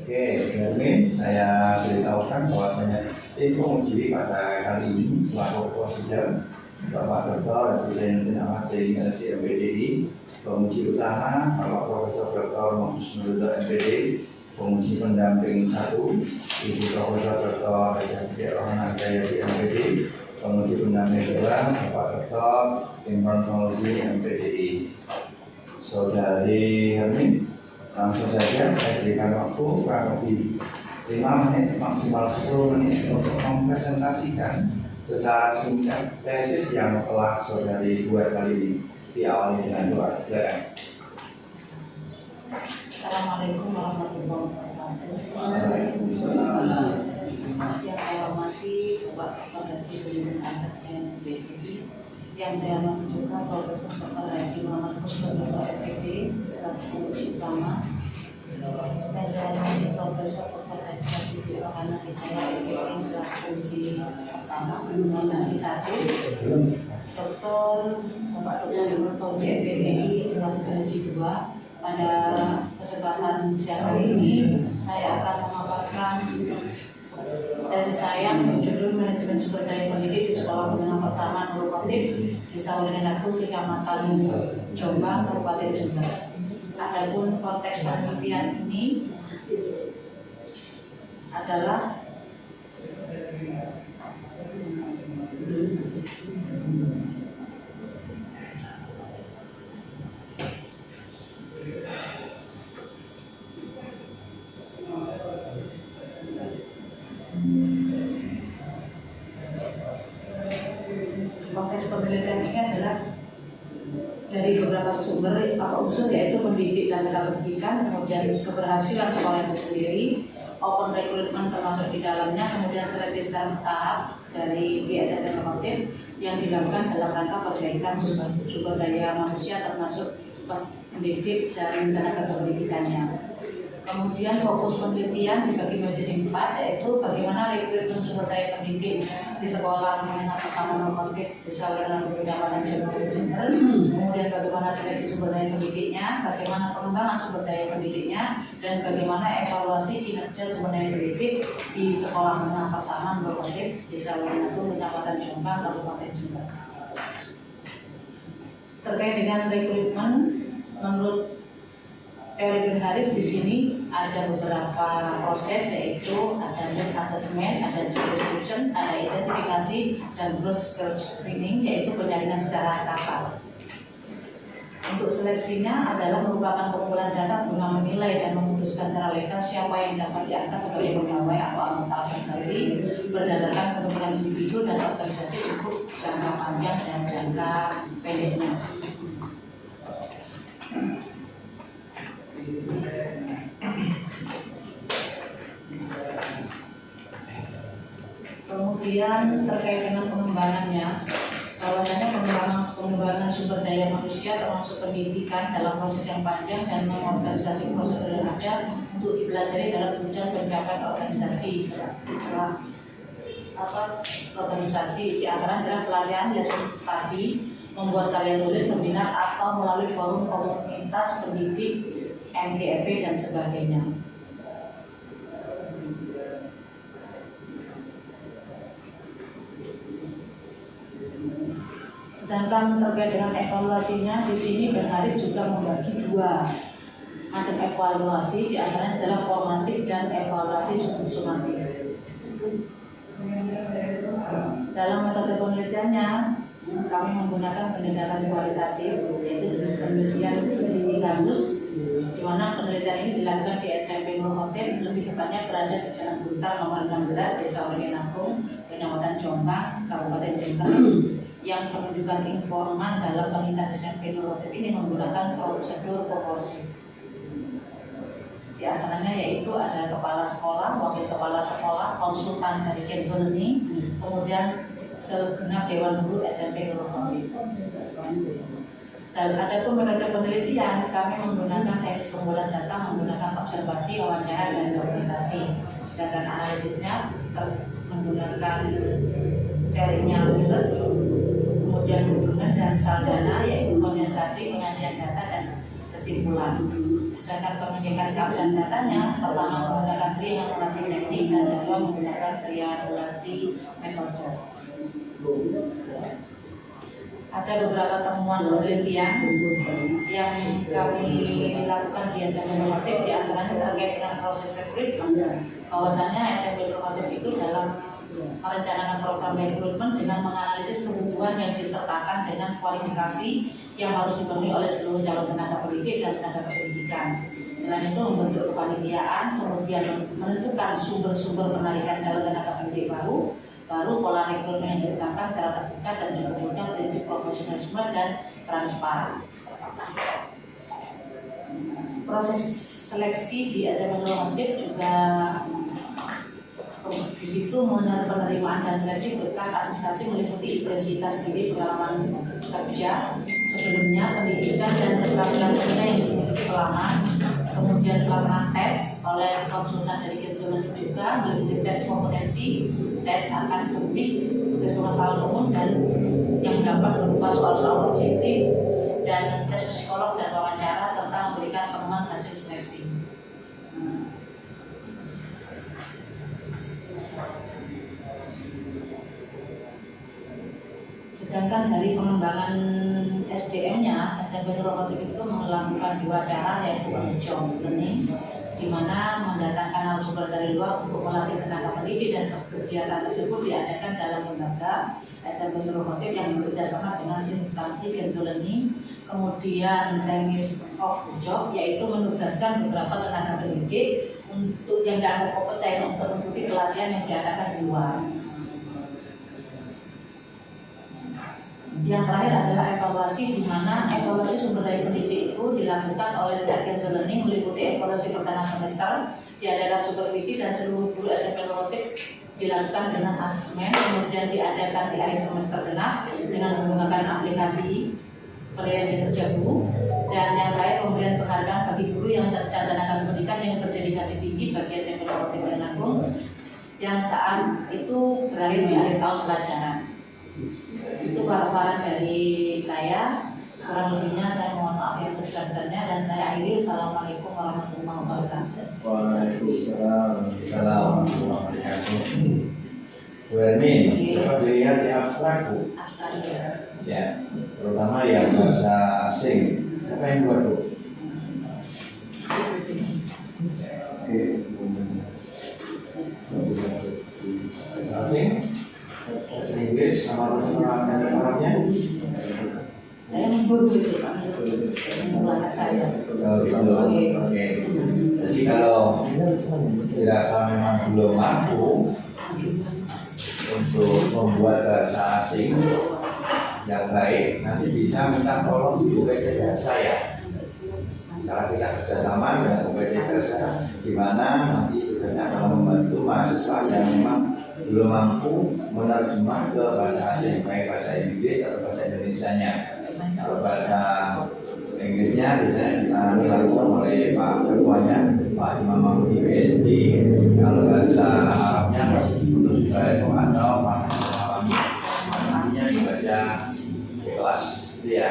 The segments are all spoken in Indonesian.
Oke, Hermin, saya beritahukan bahwasanya tim penguji pada kali ini selaku ketua sidang Bapak Dr. Presiden Pengamat LC MPDI, penguji utama Bapak Profesor Dr. Mahfuz Nurul MPD, penguji pendamping 1 Ibu Profesor Dr. Rohana Jayati MPD, penguji pendamping 2 Bapak Dr. Informasi MPDI. Saudari Hermin, langsung saja saya berikan waktu kurang lebih 5 menit maksimal 10 menit untuk mempresentasikan secara singkat tesis yang telah saudari buat kali ini. Diawali dengan doa. Silakan. Assalamualaikum warahmatullahi wabarakatuh. Yang saya hormati Bapak Dr. Presiden MPDI, yang saya hormati juga Profesor Dr. Haji Muhammad Muslim FPD selaku penguji utama, dan saya hormati Profesor Dr. Haji Rohana Jayati selaku penguji utama penguji 1, Dr. Bapak Dr. Informasi FPDI selaku penguji 2. Pada kesempatan siang hari ini saya akan memaparkan tesis saya berjudul Manajemen Sumber Daya Pendidik di Sekolah Menengah Pertama Nurul Khotim, Desa Wulanenatu, Kecamatan Jombang, Kabupaten Jember. Adapun konteks penelitian ini adalah dari beberapa sumber atau unsur, yaitu pendidik dan tenaga pendidikan, kemudian keberhasilan sekolah itu sendiri, open recruitment termasuk di dalamnya, kemudian seleksi secara bertahap dari PSN dan Khotim yang dilakukan dalam rangka perbaikan sumber daya manusia termasuk pendidik dan tenaga pendidikannya. Kemudian fokus penelitian dibagi menjadi 4, yaitu bagaimana rekrutmen sumber daya pendidik di sekolah menengah pertama Nurul Khotim, Desa Wulanenatu, Kecamatan Jember. Kemudian bagaimana seleksi sumber daya pendidiknya, bagaimana pengembangan sumber daya pendidiknya, dan bagaimana evaluasi kinerja sumber daya pendidik di sekolah menengah pertama Nurul Khotim, Desa Wulanenatu, Kecamatan Jombang, Kabupaten Jember. Terkait dengan rekrutmen, menurut Erwin Haris di sini ada beberapa proses, yaitu ada job assessment, ada job description, ada identifikasi, dan gross screening, yaitu penyaringan secara kasar. Untuk seleksinya adalah merupakan pengumpulan data guna menilai dan memutuskan secara legal siapa yang dapat diangkat sebagai pegawai atau anggota organisasi berdasarkan kepentingan individu dan organisasi untuk jangka panjang dan jangka pendeknya. Kemudian terkait dengan pengembangannya, bahwasanya pengembangan sumber daya manusia termasuk pendidikan dalam proses yang panjang dan mengorganisasi prosedur yang ada untuk dipelajari dalam tujuan pencapaian organisasi. Organisasi di antara adalah pelatihan lesson study, membuat karya tulis, seminar, atau melalui forum komunitas pendidik, MGFP, dan sebagainya. Sedangkan terkait dengan evaluasinya, di sini Ben Haris juga membagi 2 macam evaluasi, di antaranya adalah formatif dan evaluasi sumatif. Dalam metode penelitiannya, kami menggunakan pendekatan kualitatif, yaitu jenis penelitian studi kasus, di mana penelitian ini dilakukan di SMP Nurul Khotim, lebih tepatnya berada di Jalan Buntar nomor 16, Desa Wulanenatu, Kecamatan Jombang, Kabupaten Jember, yang menunjukkan informan dalam penelitian SMP Nurul Khotim ini menggunakan prosedur proporsi. Di antaranya yaitu ada kepala sekolah, wakil kepala sekolah, konsultan dari Kenzolni, kemudian segenap dewan guru SMP Nurul Khotim. Dan ada pun metode penelitian, kami menggunakan teknis pengumpulan data menggunakan observasi, wawancara, dan dokumentasi. Sedangkan analisisnya menggunakan teorinya Willis, kemudian hubungan dan saldana, yaitu kondensasi, penyajian data, dan kesimpulan. Sedangkan pengecekan keabsahan datanya, pertama menggunakan triangulasi teknik dan kedua menggunakan triangulasi metode. Ada beberapa temuan penelitian yang kami lakukan di SMP Normatif, di antaranya terkait dengan proses rekrutmen, bahwasannya SMP Normatif itu dalam merencanakan program rekrutmen dengan menganalisis kebutuhan yang disertakan dengan kualifikasi yang harus dipenuhi oleh seluruh calon tenaga pendidik dan tenaga pendidikan. Selain itu membentuk kepanitiaan, kemudian menentukan sumber-sumber penarikan calon tenaga pendidik baru pola rekrutmen yang ditetapkan secara terbuka dan juga punya prinsip profesionalisme dan transparan. Proses seleksi di SMP Normatif juga di situ penerimaan dan seleksi berkas administrasi meliputi identitas diri, pengalaman kerja sebelumnya, pendidikan dan keterampilan kerja yang dimiliki pelamar, kemudian pelaksanaan tes oleh konsultan dari Kenzulani juga meliputi tes kompetensi, tes akademik, tes pengetahuan umum dan yang dapat berupa soal-soal objektif dan tes psikolog dan wawancara serta memberikan temuan hasil seleksi. Sedangkan dari pengembangan SDM-nya, SMP Normatif itu melakukan 2 cara, yaitu job learning, di mana mendatangkan narasumber dari luar untuk melatih tenaga pendidik, dan kegiatan tersebut diadakan dalam lembaga SMP Normatif yang bekerjasama dengan instansi Kenzulani. Kemudian teknis of job, yaitu menugaskan beberapa tenaga pendidik untuk yang dianggap kompeten untuk mengikuti pelatihan yang diadakan di luar. Yang terakhir adalah evaluasi, di mana evaluasi sumber daya pendidik itu dilakukan oleh Kenzulani meliputi evaluasi pertengahan semester, diadakan supervisi dan seluruh guru SMP Normatif dilakukan dengan asesmen, kemudian diadakan di akhir semester genap dengan menggunakan aplikasi periode kerja guru, dan yang terakhir pemberian penghargaan bagi guru yang dan tenaga pendidikan yang berdedikasi tinggi bagi SMP Normatif Agung yang saat itu berakhir di akhir tahun pelajaran. Itu paparan dari saya, kurang lebihnya saya mohon maaf yang sebesar-besarnya dan saya akhiri. Assalamualaikum warahmatullahi wabarakatuh. Waalaikumsalam warahmatullahi wabarakatuh. Bu Ermin, dapat dilihat di abstrak, Bu? Abstrak Ya, terutama yang bahasa asing. Siapa yang buat, Bu? Oke. Bahasa asing? Bahasa Inggris sama bahasa Arabnya? Saya membuat itu, Pak. Membuat saya. Oh, gitu. Oke. Jadi kalau dirasa memang belum mampu untuk membuat bahasa asing yang baik, nanti bisa minta tolong Bu PT Bahasa ya. Karena kita kerjasama dengan Bu PT Bahasa, di mana nanti tugasnya akan membantu mahasiswa yang memang belum mampu menerjemah ke bahasa asing, baik bahasa Inggris atau bahasa Indonesianya. Kalau bahasa Inggrisnya biasanya ditangani langsung oleh Pak Ketuanya, Pak Imam Mahmudi PhD. Kalau bahasa Arabnya untuk supaya atau Pak Alami, nantinya dibaca di kelas itu ya.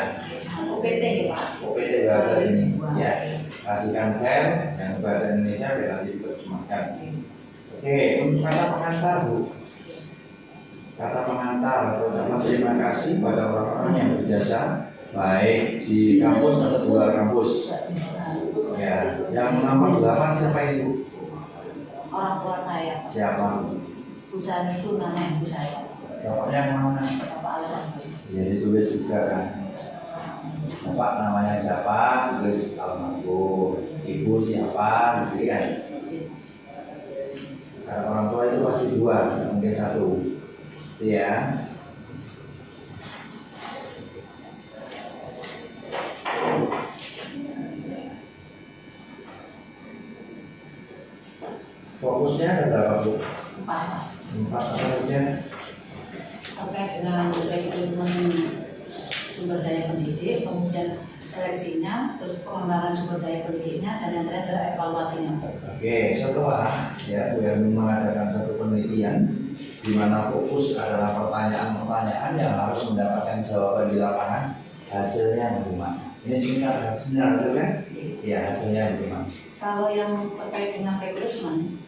OPT ya, Pak. OPT bahasa ini ya, kasihkan file yang bahasa Indonesia biar nanti diterjemahkan. Oke, untuk kata pengantar, Bu. Kata pengantar atau ucapan terima kasih pada orang-orang yang berjasa baik di kampus atau di luar kampus. Ya, yang nomor 8 siapa itu? Orang tua saya. Siapa? Usaha itu nama ibu saya. Bapaknya yang mana? Bapak Alam. Ya ditulis juga kan. Bapak namanya siapa? Tulis almarhum. Ibu siapa? Gitu kan. Karena orang tua itu pasti 2, mungkin 1. Ya. Fokusnya ada berapa, Bu? 4. 4 apa saja? Terkait dengan rekrutmen sumber daya pendidik, kemudian seleksinya, terus pengembangan sumber daya pendidiknya, dan yang terakhir adalah evaluasinya. Oke, setelah ya Bu Ermin mengadakan satu penelitian di mana fokus adalah pertanyaan-pertanyaan yang harus mendapatkan jawaban di lapangan, hasilnya bagaimana? Ini tingkat hasilnya Ya, hasilnya bagaimana? Kalau yang terkait dengan rekrutmen,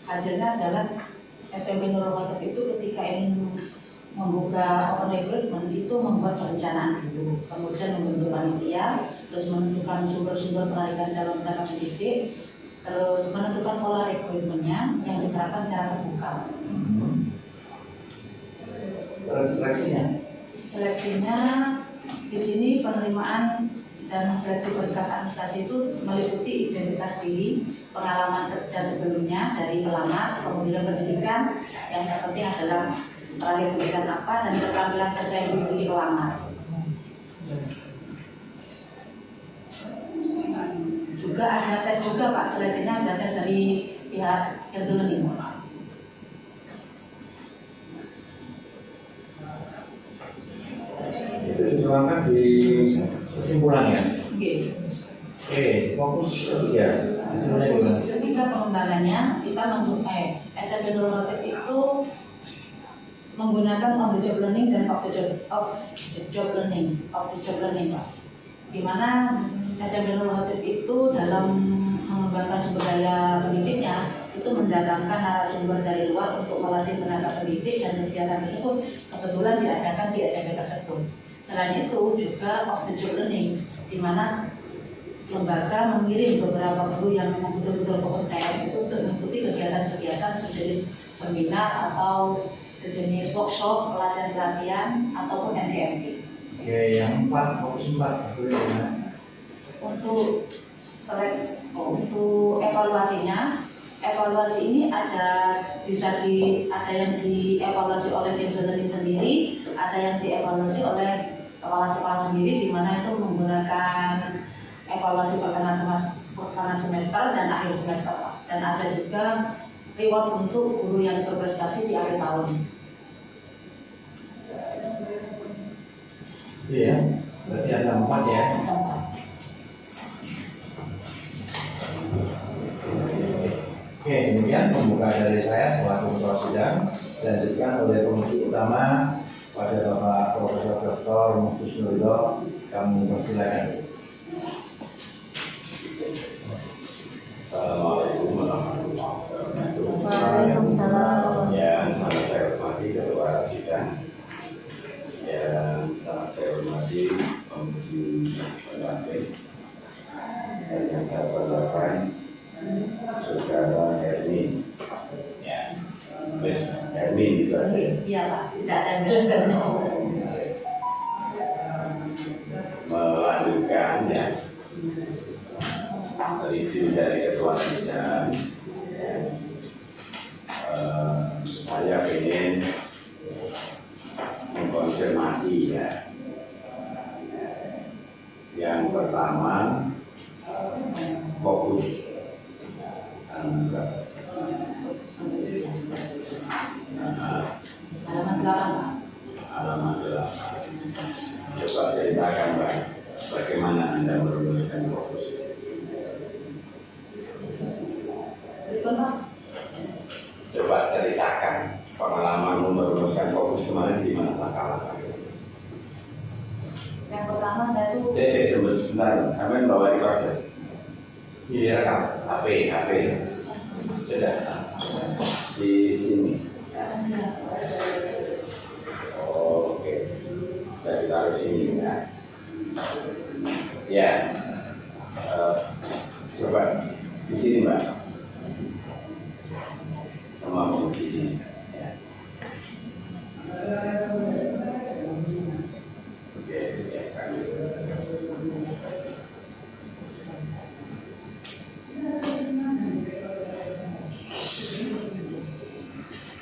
hasilnya adalah SMP Nurul Khatib itu ketika ingin membuka open rekrutmen itu membuat perencanaan dulu, kemudian membentuk panitia, terus menentukan sumber-sumber penarikan calon tenaga pendidik, terus menentukan pola rekrutmennya yang diterapkan secara terbuka. Terus Seleksinya di sini penerimaan dan seleksi berkas administrasi itu meliputi identitas diri, pengalaman kerja sebelumnya dari pelamar, kemudian pendidikan, yang terpenting adalah terakhir pendidikan apa dan keterampilan kerja yang dimiliki pelamar. Juga ada tes juga Pak, seleksinya ada tes dari pihak Kerjelearning. itu dituangkan di kesimpulannya. Oke, fokus ketiga. Kesimpulannya gimana? Fokus ketiga pengembangannya kita SMP Nurul Khatib itu menggunakan on the job learning dan off the job learning Pak. Di mana SMP Nurul Khatib itu dalam mengembangkan sumber daya pendidiknya itu mendatangkan narasumber dari luar untuk melatih tenaga pendidik, dan kegiatan tersebut kebetulan diadakan di SMP tersebut. Selain itu juga off the job learning, di mana lembaga mengirim beberapa guru yang memang betul-betul kompeten itu untuk mengikuti kegiatan-kegiatan sejenis seminar atau sejenis workshop, pelatihan-pelatihan ataupun NDMP. Oke, yang 4, fokus 4 maksudnya gimana? Untuk evaluasi ini ada yang dievaluasi oleh tim learning sendiri, ada yang dievaluasi oleh kepala sekolah sendiri, di mana itu menggunakan evaluasi pertengahan semester dan akhir semester, dan ada juga reward untuk guru yang berprestasi di akhir tahun. Iya, berarti ada 4 ya. Oke, demikian pembukaan dari saya selaku ketua sidang, dilanjutkan oleh penguji utama pada Bapak Profesor Dr. Muhtus Nurilo. Kami persilakan. Assalamualaikum warahmatullahi wabarakatuh. Waalaikumsalam. Yang sangat saya hormati ketua sidang, yang sangat saya hormati penguji pendamping, dan yang saya banggakan saudara Hermin. Ya, Hermin juga ada. Iya Pak, tidak ada Melanjutkan ya review dari ketua sidang. Saya ingin mengkonfirmasi ya. Yang pertama, fokus halaman 8 Pak. halaman 8. Coba ceritakan Pak, bagaimana Anda merumuskan fokus? Berikut Pak. Coba ceritakan pengalamanmu merumuskan fokus kemarin di mana langkah-langkah. Yang pertama saya tuh Saya sebut sebentar, kami bawa recorder. Iya, Kak. HP. Sudah. Di sini. Oke. Saya taruh sini ya. Ya. Coba di sini Mbak. Sama mau di sini. Ya. Oke, ya kami.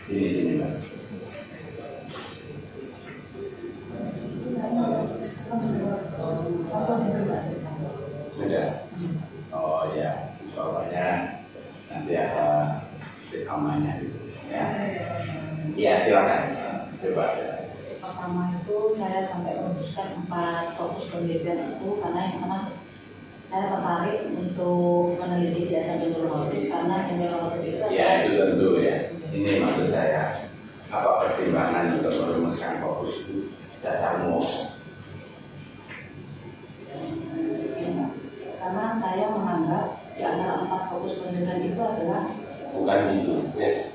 Sini Mbak. Sudah. Oh ya, soalnya nanti ada rekamannya gitu ya. Iya silakan. Coba. pertama itu saya sampai memutuskan 4 fokus penelitian itu karena saya tertarik untuk meneliti di SMP Nurul Khatib, karena SMP Nurul Khatib itu Ya itu tentu ya. Ini maksud saya. Apa pertimbangan untuk merumuskan fokus itu dasarmu? karena saya tempat fokus pendidikan itu adalah bukan itu, ya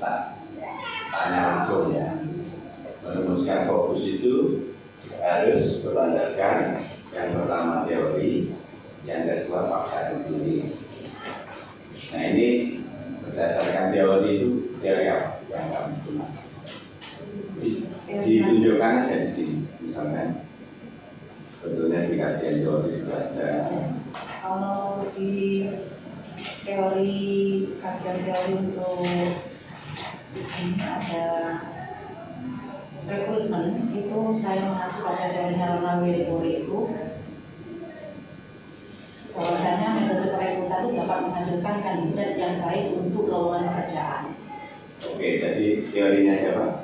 tanya langsung ya. Merumuskan fokus itu harus berlandaskan yang pertama teori, yang kedua fakta empiris. Nah ini berdasarkan teori itu teori apa yang kami gunakan? Ditunjukkan aja di sini, misalnya sebetulnya di kajian teori juga ada. kalau di teori kajian teori untuk ini ada rekrutmen itu saya mengacu pada teori Helena Wiribori itu bahwasanya metode perekrutan itu dapat menghasilkan kandidat yang baik untuk lowongan pekerjaan. Oke, jadi teorinya siapa?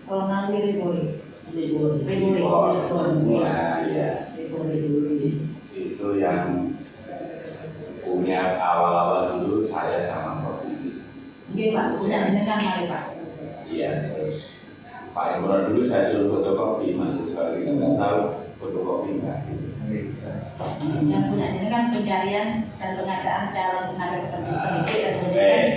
Helena Wiribori. Nah, ya. Itu yang punya awal-awal dulu saya sama Prof. Iya Pak, punya jenengan mari Pak. Iya, terus Pak Imran dulu saya suruh fotokopi, masih sekali nggak tahu fotokopi nggak. Yang punya jenengan pencarian dan pengadaan calon tenaga pendidik dan pendidikan.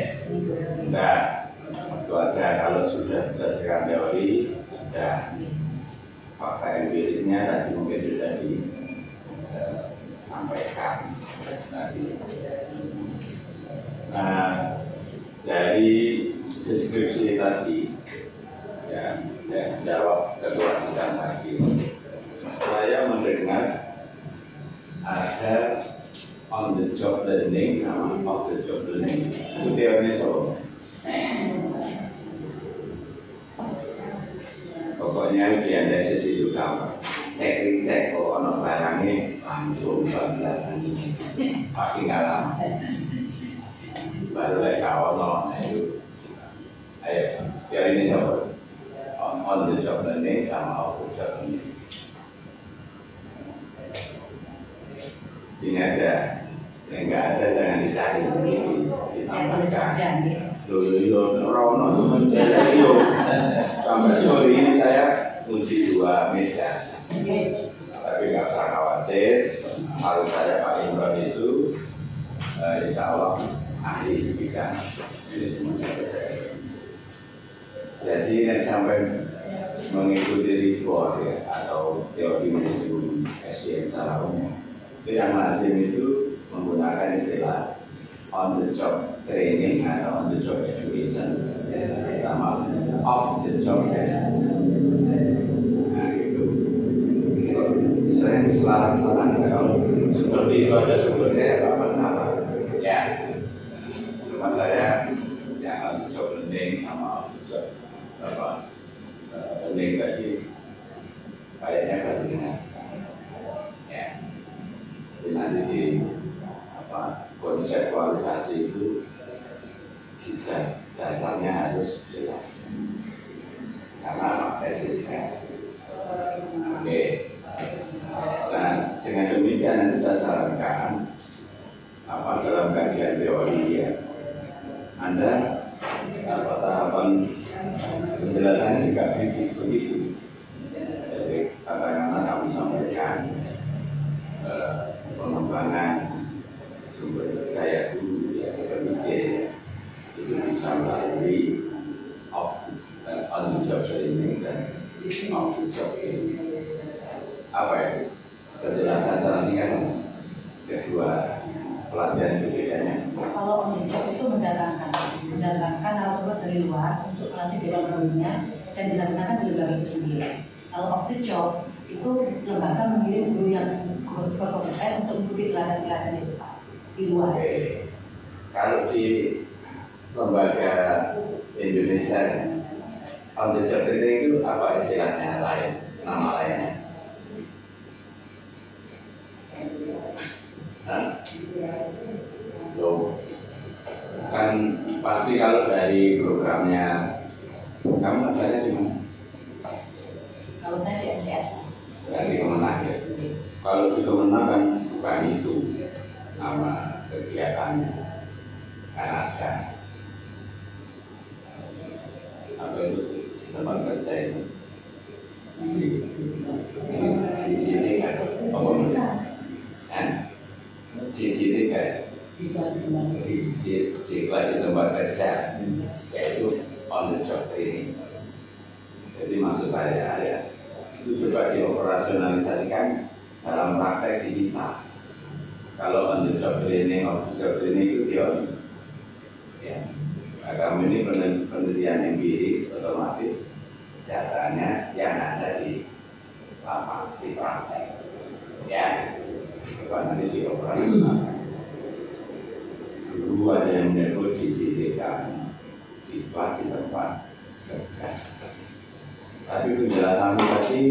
Enggak, itu aja kalau sudah berdasarkan teori sudah fakta empirisnya tadi mungkin sudah disampaikan tadi. Nah, dari deskripsi tadi yang jawab ketua sidang tadi, saya mendengar ada on the job learning sama off the job learning. Itu teorinya so. Pokoknya ujian dari sisi utama. Cek kalau ono barangnya langsung bablas pasti nggak lama. Baru lagi ono itu. Ayo, teori ini coba on the job learning sama off the job learning. Ini ada, yang nggak ada jangan dicari, ditambahkan. Rono sampai sore ini saya uji 2 meja, tapi nggak usah khawatir. Kalau saya Pak Imran itu, insya Allah ahli bidang ini semua. Jadi yang sampai mengikuti ritual ya, atau teori manajemen SDM secara umum, itu yang lazim itu menggunakan istilah on the job training atau on the job education sama off the job education. Nah itu sering selarang-selarang kalau seperti itu ada sumbernya apa-apa ya. Cuma saya yang on the job learning sama off the job learning tadi kayaknya baru dengan ya. Jadi nanti di konseptualisasi itu dasarnya harus jelas karena tesisnya. Oke. Nah dengan demikian nanti saya sarankan dalam kajian teori ya, Anda tahapan penjelasan juga begitu. Jadi katakanlah kami sampaikan pengembangan sumber daya guru yang berpikir itu bisa melalui on the job training dan off the job training. Apa itu? Penjelasan secara singkat. Kedua, pelatihan itu bedanya. Kalau on the job itu mendatangkan narasumber dari luar untuk melatih dewan gurunya dan dilaksanakan di lembaga itu sendiri. Kalau off the job itu lembaga mengirim guru yang berkompeten untuk mengikuti pelatihan itu Pak. Di luar. Oke. Kalau di lembaga Indonesia on the job training itu apa istilahnya lain, nama lainnya? Loh, kan pasti kalau dari programnya kamu asalnya di mana? Kalau saya di MTS. Dari Kemenang ya. Kalau di Kemenang kan bukan itu nama kegiatannya, kan ada apa itu tempat kerja itu di sini kan apa di sini kan di tempat kerja, yaitu on the job training. Jadi maksud saya ya, itu coba dioperasionalisasikan dalam praktek di kita. Kalau on the job training itu teori. Ya, kami ini penelitian empiris, otomatis datanya yang ada di lapangan, di praktek. Ya, coba nanti dioperasionalisasikan. Dulu ada yang menyebut dididikan siswa di tempat kerja. Tapi penjelasan tadi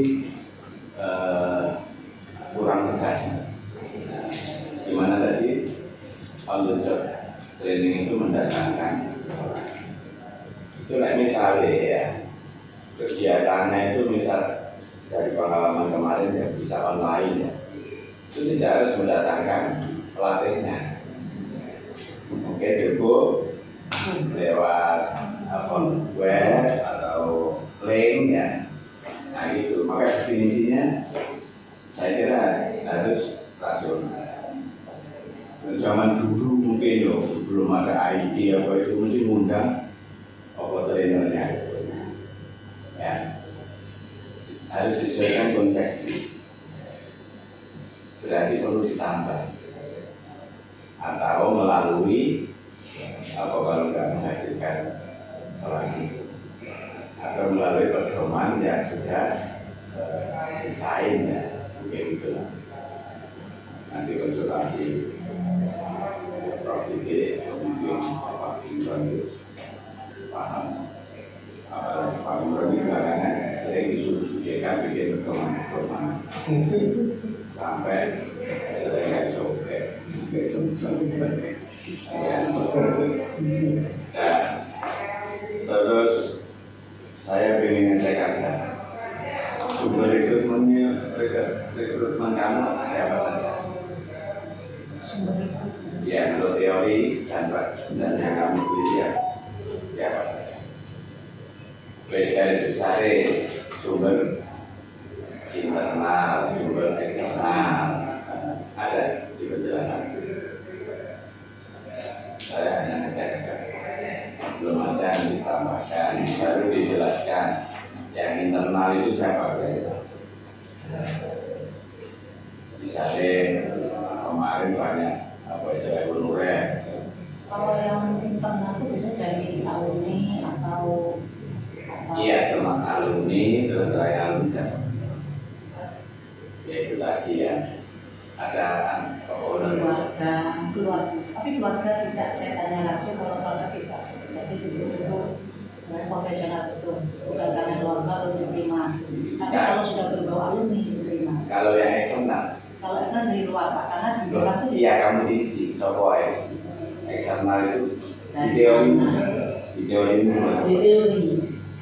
kurang tegas. Gimana tadi? On the job training itu mendatangkan. Itu misalnya ya, kegiatannya itu misal dari pengalaman kemarin ya bisa online ya. Itu tidak harus mendatangkan pelatihnya. Oke, cukup lewat web atau link ya. Nah gitu, maka definisinya saya kira harus rasional. Zaman dulu mungkin belum ada IT apa itu mesti ngundang trainernya. Ya, harus disesuaikan konteks. Berarti perlu ditambah. Atau melalui kalau nggak menghadirkan lagi atau melalui pedoman yang sudah desain ya mungkin itu nanti konsultasi Prof. Diki mungkin Pak Imron itu paham Pak Imron itu belakangan sering disuruh-suruhkan bikin pedoman sampai sering sobek. Nah, terus saya ingin saya katakan sumber rekrutmen kamu siapa saja? Ya, menurut teori dan yang kamu pilih ya siapa saja? Dari besar sumber internal, sumber eksternal ada di penjelasan. Saya hanya mencatatkan belum ada yang ditambahkan, baru dijelaskan yang internal itu siapa saja. Misalnya kemarin banyak apa istilah honorer. Kalau yang internal itu bisa dari alumni atau Iya, termasuk alumni, terus selain alumni siapa? Ya itu tadi ya. Ada keluarga, tapi keluarga tidak saya tanya langsung kalau keluarga tidak. Jadi di situ itu profesional betul, bukan karena keluarga baru diterima. Tapi kalau sudah berbau alumni diterima. Kalau yang eksternal? Kalau eksternal dari luar Pak, karena di luar itu iya kamu di Sokoy. Eksternal itu di teori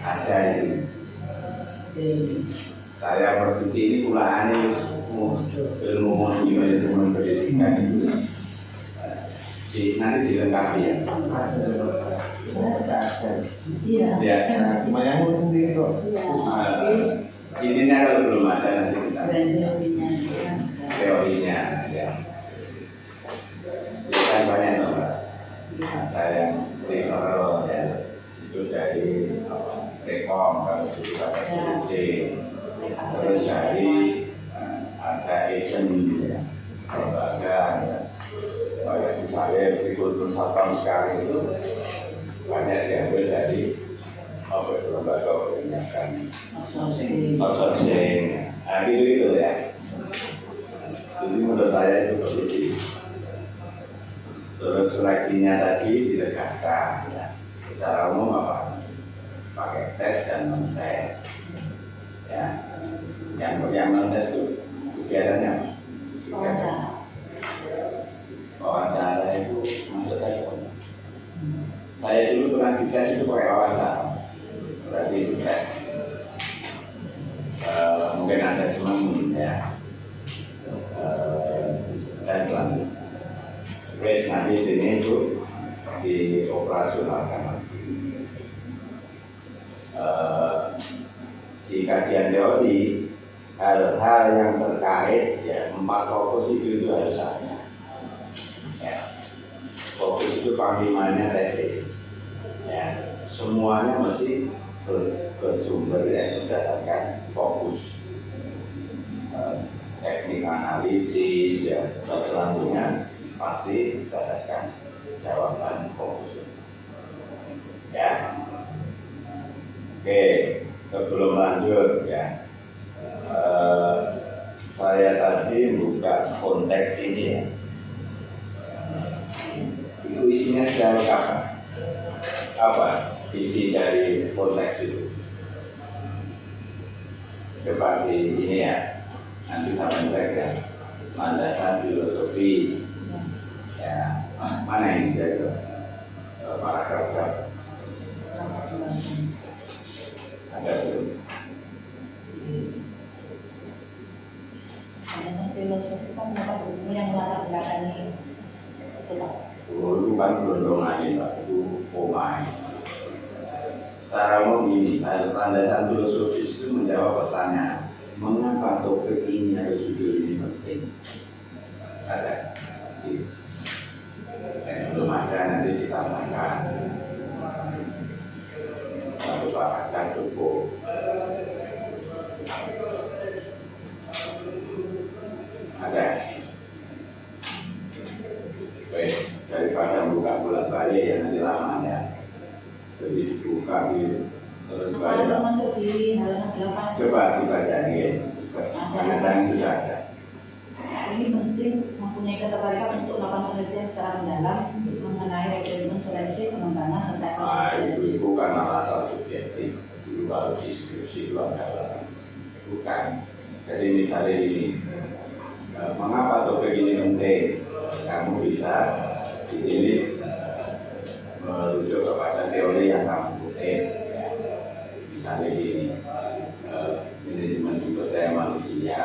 ada itu. Saya berpikir ini pulaannya ilmu manajemen pendidikan itu nanti dilengkapi ya. Iya. Lumayan sendiri kok. Intinya kalau belum ada nanti kita teorinya ya. Kan banyak loh Mbak. Ada yang referral ya. Itu dari Rekom kalau sudah ada terus dari ada agent ya, lembaga ya. Kayak misalnya Agrikultur Satpam sekarang itu banyak diambil dari lembaga yang outsourcing. Nah gitu ya. Jadi menurut saya itu perlu terus seleksinya tadi ditegaskan ya. Secara umum apa? Pakai tes dan non-tes ya. Yang non-tes itu kegiatannya wawancara itu maksud saya dulu pernah dites itu pakai wawancara, berarti itu tes mungkin asesmen ya dan selanjutnya terus nanti ini itu dioperasionalkan. Di kajian teori hal-hal yang terkait ya 4 fokus itu harus ada ya. fokus itu panglimanya tesis. Ya, semuanya mesti bersumber ya berdasarkan fokus. Teknik analisis ya, selanjutnya pasti berdasarkan jawaban fokus. Ya, oke, sebelum lanjut ya, saya tadi buka konteks ini ya. Itu isinya sudah lengkap. Apa isi dari konteks itu? Coba di ini ya. Nanti sama cek ya, landasan filosofi ya, mana ini dari paragraf ada belum? Landasan filosofi kan dapat buku yang melatar belakangi itu Pak. Dulu kan gelondongan Pak, itu pomai. Secara umum ini, landasan filosofis itu menjawab pertanyaan, mengapa topik ini atau judul ini penting? Ada. Belum ada, nanti ditambahkan. Satu paragraf cukup. Ada. Baik, daripada buka bolak-balik ya nanti lama ya. Jadi dibuka di terus Kalau balik. masuk di halaman 8. Coba dibaca nih, kadang-kadang itu ada. Ini penting mempunyai ketertarikan untuk melakukan penelitian secara mendalam mengenai rekrutmen seleksi pengembangan serta Itu karena alasan subjektif. Dulu kalau diskusi itu adalah bukan. Jadi misalnya ini, mengapa topik ini penting? Kamu bisa di sini merujuk kepada teori yang kamu kutip. Misalnya ini, manajemen sumber daya manusia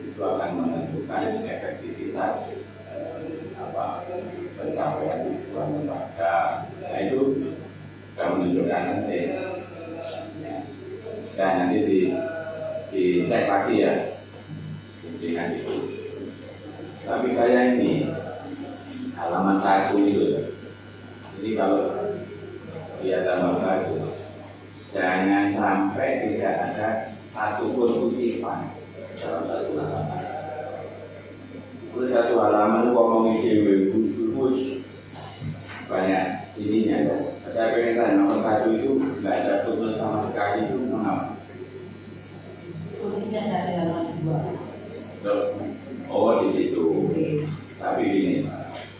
itu akan menentukan efektivitas pencapaian tujuan lembaga. Nah itu sudah menunjukkan penting. Dan nanti dicek lagi ya dengan itu. Tapi saya ini halaman 1 itu. Jadi kalau dia tambah bagus, jangan sampai tidak ada satu pun kutipan dalam satu halaman. Itu satu halaman ngomongin cewek khusus banyak ininya ya. Saya pengen tanya nomor 1 itu nggak ada tutur sama sekali itu mengapa? Tulisnya dari halaman 2. Oh di situ. Tapi gini,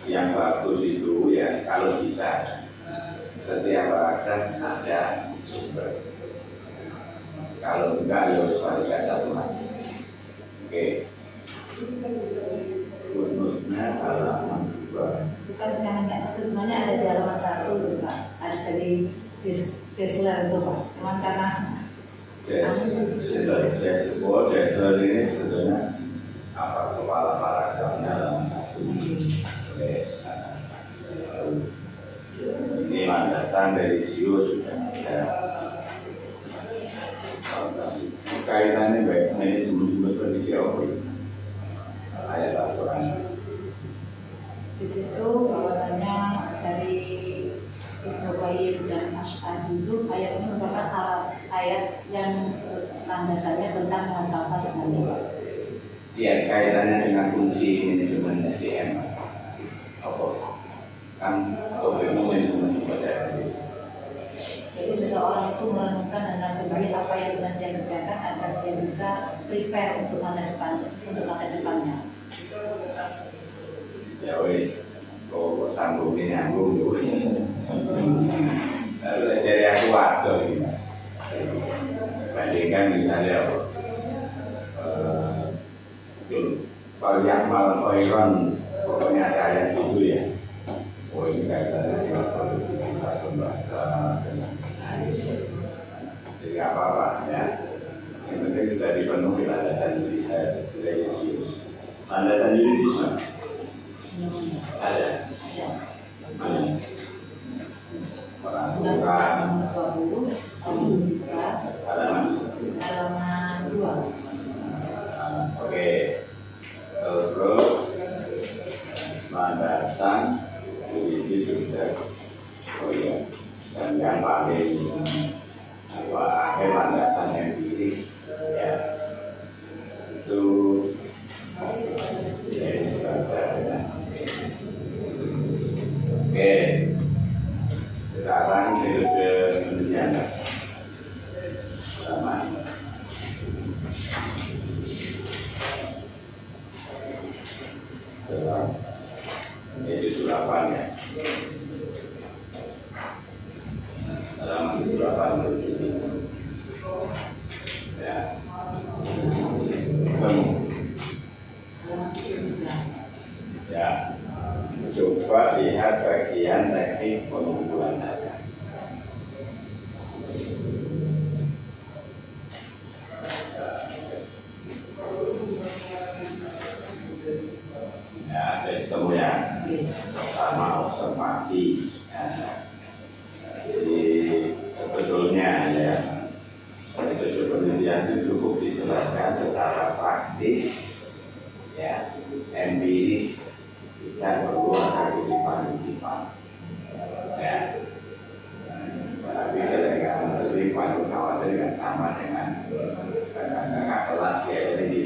yang bagus itu ya kalau bisa setiap paragraf ada sumber. Kalau enggak ya harus baca satu lagi. Oke. Footnote-nya halaman 2. Bukan hanya itu sebenarnya ada di halaman 1 Pak. Ada dari Kessler itu Pak. Cuman karena Dasar ini sebetulnya apa kepala paragrafnya halaman 1. Ini landasan dari SEO sudah ada. Kaitannya baik manajemen sumber pendidik ayat aturan. di situ bahwasanya dari Ibnu Qayyim dan Asy'ari itu ayat ini merupakan ayat yang landasannya tentang falsafah sebenarnya. Ya, kaitannya dengan fungsi manajemen SDM. Apa? Kan topiknya manajemen sumber daya. Jadi seseorang itu merenungkan dan mengetahui apa yang sedang dia kerjakan agar dia bisa prepare untuk masa depannya. Ya wis, kok sambungin nyambung ya wis. Lalu dari aku waktu ini. Bandingkan misalnya apa? Kalau yang malam Iron pokoknya ada ayat itu ya. Oh ini kaitannya dengan produktivitas lembaga dengan jadi apa-apa ya. Yang penting sudah dipenuhi landasan religius. Landasan yuridis ada. Mana? Peraturan. Halaman 2. Oke. Terus landasan yuridis Oh iya, dan yang paling akhir landasan empiris ya itu ya ini baca ya. Oke, sekarang metode penelitian pertama. Itu 8 ya. Halaman 8 ya. Ya. Coba lihat bagian teknik pengumpulan data. Ya, sistem yang pertama observasi. Ya. Jadi sebetulnya ya metode penelitian itu cukup dijelaskan secara praktis, ya, empiris, tidak perlu ada kutipan-kutipan. Ya, tapi ketika kutipan itu khawatir dengan sama dengan kakak kelas ya, jadi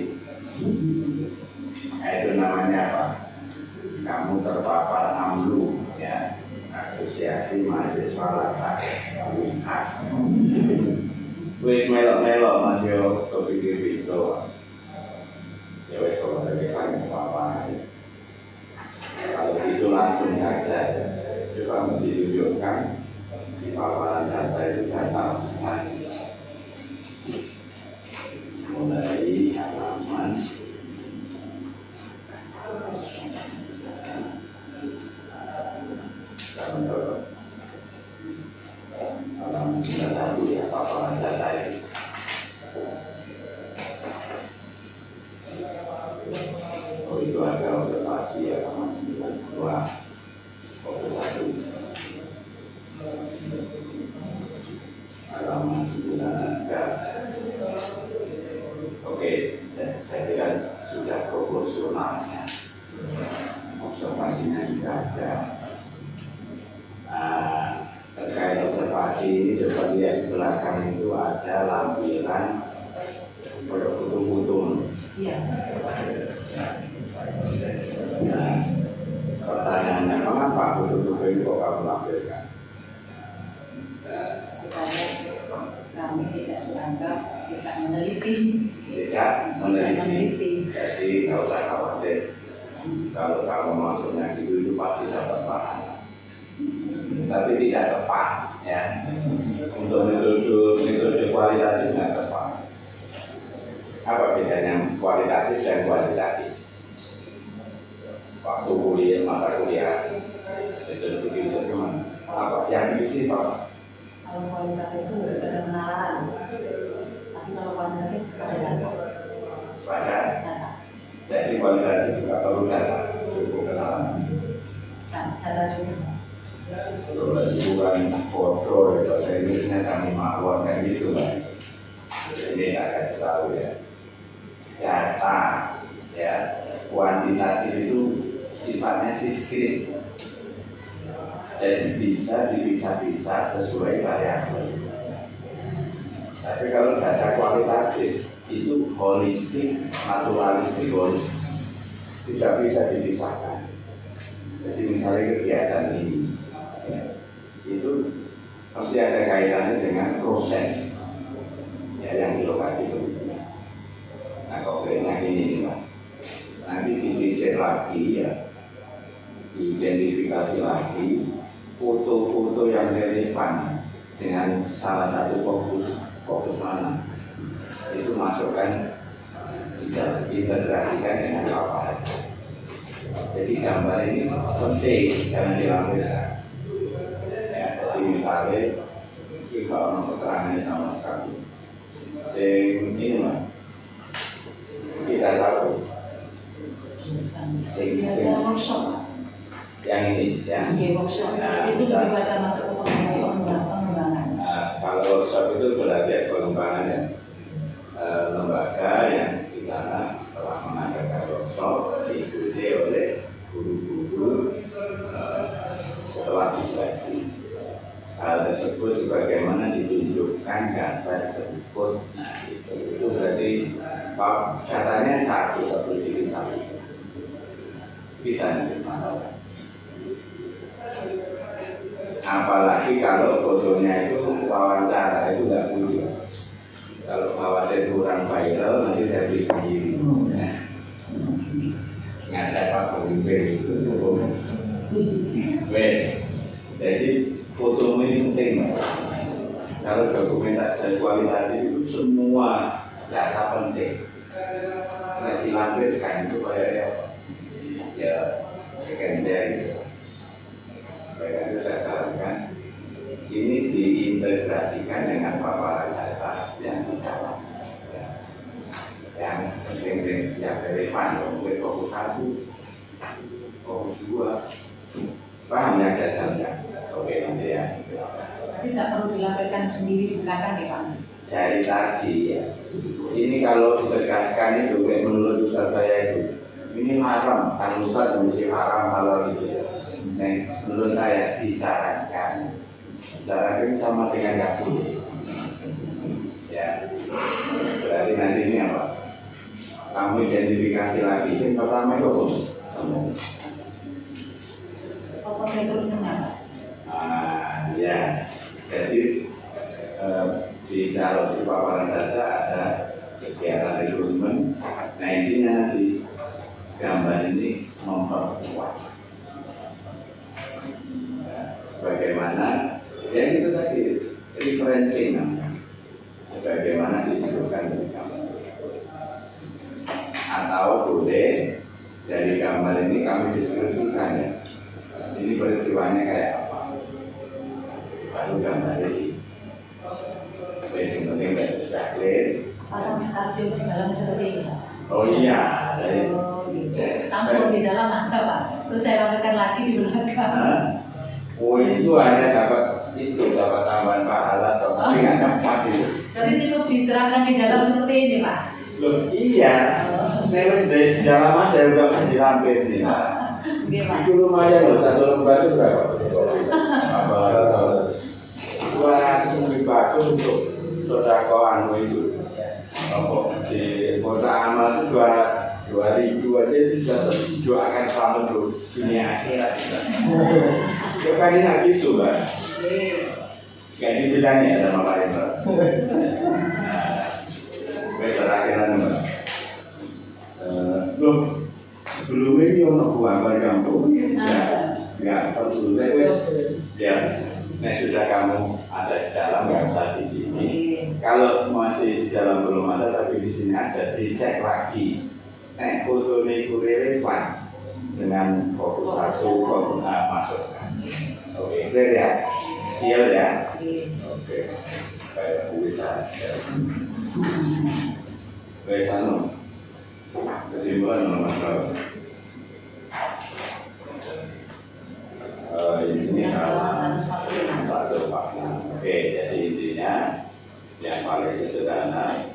itu namanya apa? Kamu terpapar AMLU, ya, Asosiasi Mahasiswa Latar Unhas. Wis melok-melok Mas yo kepikir itu. Ya wis kalau dari kami apa? Kalau itu langsung saja, coba ditunjukkan di paparan data itu data mulai halaman halaman 91 ya, paparan data itu. Oh itu ada observasi ya, halaman 92 observasi halaman 93. Oke, saya kira sudah proporsional ya. Observasinya juga ada. Terkait observasi ini coba lihat di belakang itu ada lampiran foto-foto. Iya. Nah, pertanyaannya mengapa foto-foto itu kok kamu lampirkan? Supaya kami tidak menganggap kita meneliti. Tidak meneliti. Jadi nggak usah khawatir. Kalau kamu maksudnya itu pasti dapat paham. Tapi tidak tepat, ya. Untuk metode kualitatif tidak tepat. Apa bedanya kualitatif dan kualitatif? Waktu kuliah, mata kuliah, metode bikin bagaimana? Apa yang diisi Pak? Kalau kualitatif itu ada kenalan, tapi kalau kuantitatif ada data. Pada, jadi kualitatif juga perlu data, cukup kenalan. Data juga. Kalau ibu kan foto, bahasa Inggrisnya kami maklum kan gitu kan. Ini akan tahu ya. Data, ya, kuantitatif itu sifatnya diskrit. Jadi bisa dipisah-pisah sesuai variabel. Tapi kalau data kualitatif itu holistik, naturalistik, holistik, tidak bisa dipisahkan. Jadi misalnya kegiatan ini, ya, itu pasti ada kaitannya dengan proses, ya, yang di lokasi itu. Nah, konkretnya ini Pak. Nanti disisir lagi ya, diidentifikasi lagi foto-foto yang relevan dengan salah satu fokus mana, itu masukkan, integrasikan dengan paparan. Jadi gambar ini penting, jangan dilampirkan. Ya, jadi misalnya kita orang keterangannya sama sekali. Ini mah kita tahu. Ada workshop. Yang ini, ya. Workshop itu daripada masuk ke pengembangan. Kalau workshop itu berarti pengembangan ya. Lembaga yang di sana telah mengadakan workshop diikuti oleh guru-guru setelah refleksi. Hal tersebut sebagaimana ditunjukkan gambar tersebut. Nah, itu berarti katanya satu diri satu. Bisa nanti masalah. Apalagi kalau fotonya itu wawancara itu nggak punya. Kalau khawatir kurang viral nanti saya beli sendiri. Ngajak Pak Pemimpin itu jadi fotomu ini penting. Kalau dokumentasi kualitatif itu semua data penting. Nah, dilampirkan itu kayak ya sekunder. Itu saya sarankan ini diintegrasikan dengan paparan data yang di dalam, yang penting, yang relevan untuk fokus 1, fokus 2. Paham ya dasarnya? Oke, nanti ya. Tapi tidak perlu dilampirkan sendiri di belakang ya Pak? Dari tadi ya. Ini kalau ditegaskan itu menurut Ustaz saya itu ini haram, kan Ustaz mesti haram halal itu ya. Nah, menurut saya disarankan sama dengan yang boleh. Ya, berarti nanti ini apa? Kamu identifikasi lagi. Yang pertama itu Apa metode kenapa? Ya, jadi di dalam paparan data ada kegiatan rekrutmen. Nah, intinya nanti gambar ini memperkuat bagaimana ya itu tadi referensi namanya, bagaimana ditunjukkan dari gambar atau boleh dari gambar ini kami diskusikan ya, ini peristiwanya kayak apa, baru gambar ini yang penting sudah clear. Pasang kartu di dalam seperti ini. Oh iya, dari tampil di dalam ada Pak, terus saya rapikan lagi di belakang. Oh itu hanya dapat tambahan pahala atau tapi nggak dapat itu. Jadi cukup diterangkan di dalam seperti ini Pak. Loh iya, saya dari di dalam aja udah masih hampir nih. Itu lumayan loh, satu lembar itu berapa? Apa? 200 ribu untuk sodakoan itu. Apa di kota amal itu 2.000 aja itu sudah doakan selamat untuk dunia akhirat. Kan ini nggak gitu Mbak. Nggak dibilang ya sama Pak Indra. Besar akhiran Mbak. Loh, sebelum ini untuk buang balik kampung nggak perlu. Ya, nah sudah kamu ada di dalam nggak usah di sini. Kalau masih di dalam belum ada tapi di sini ada, dicek lagi. Foto ini relevan dengan fokus 1, fokus A masukkan. Oke, clear ya? Deal ya? Oke. Kayak bisa. Baik, Sanu. Kesimpulan nomor berapa? Ini halaman 146. Oke, jadi intinya yang paling sederhana,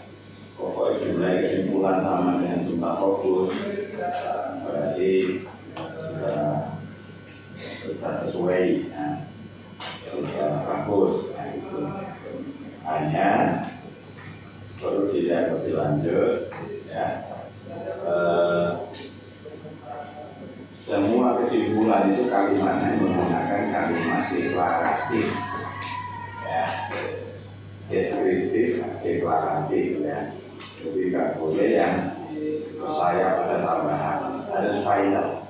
pokoknya jumlah kesimpulan sama dengan jumlah fokus berarti sudah sesuai, sudah bagus. Hanya perlu dilihat lebih lanjut ya. Semua kesimpulan itu kalimatnya menggunakan kalimat deklaratif ya, deskriptif, deklaratif ya. Jadi nggak boleh yang saya pada tambahan, harus final.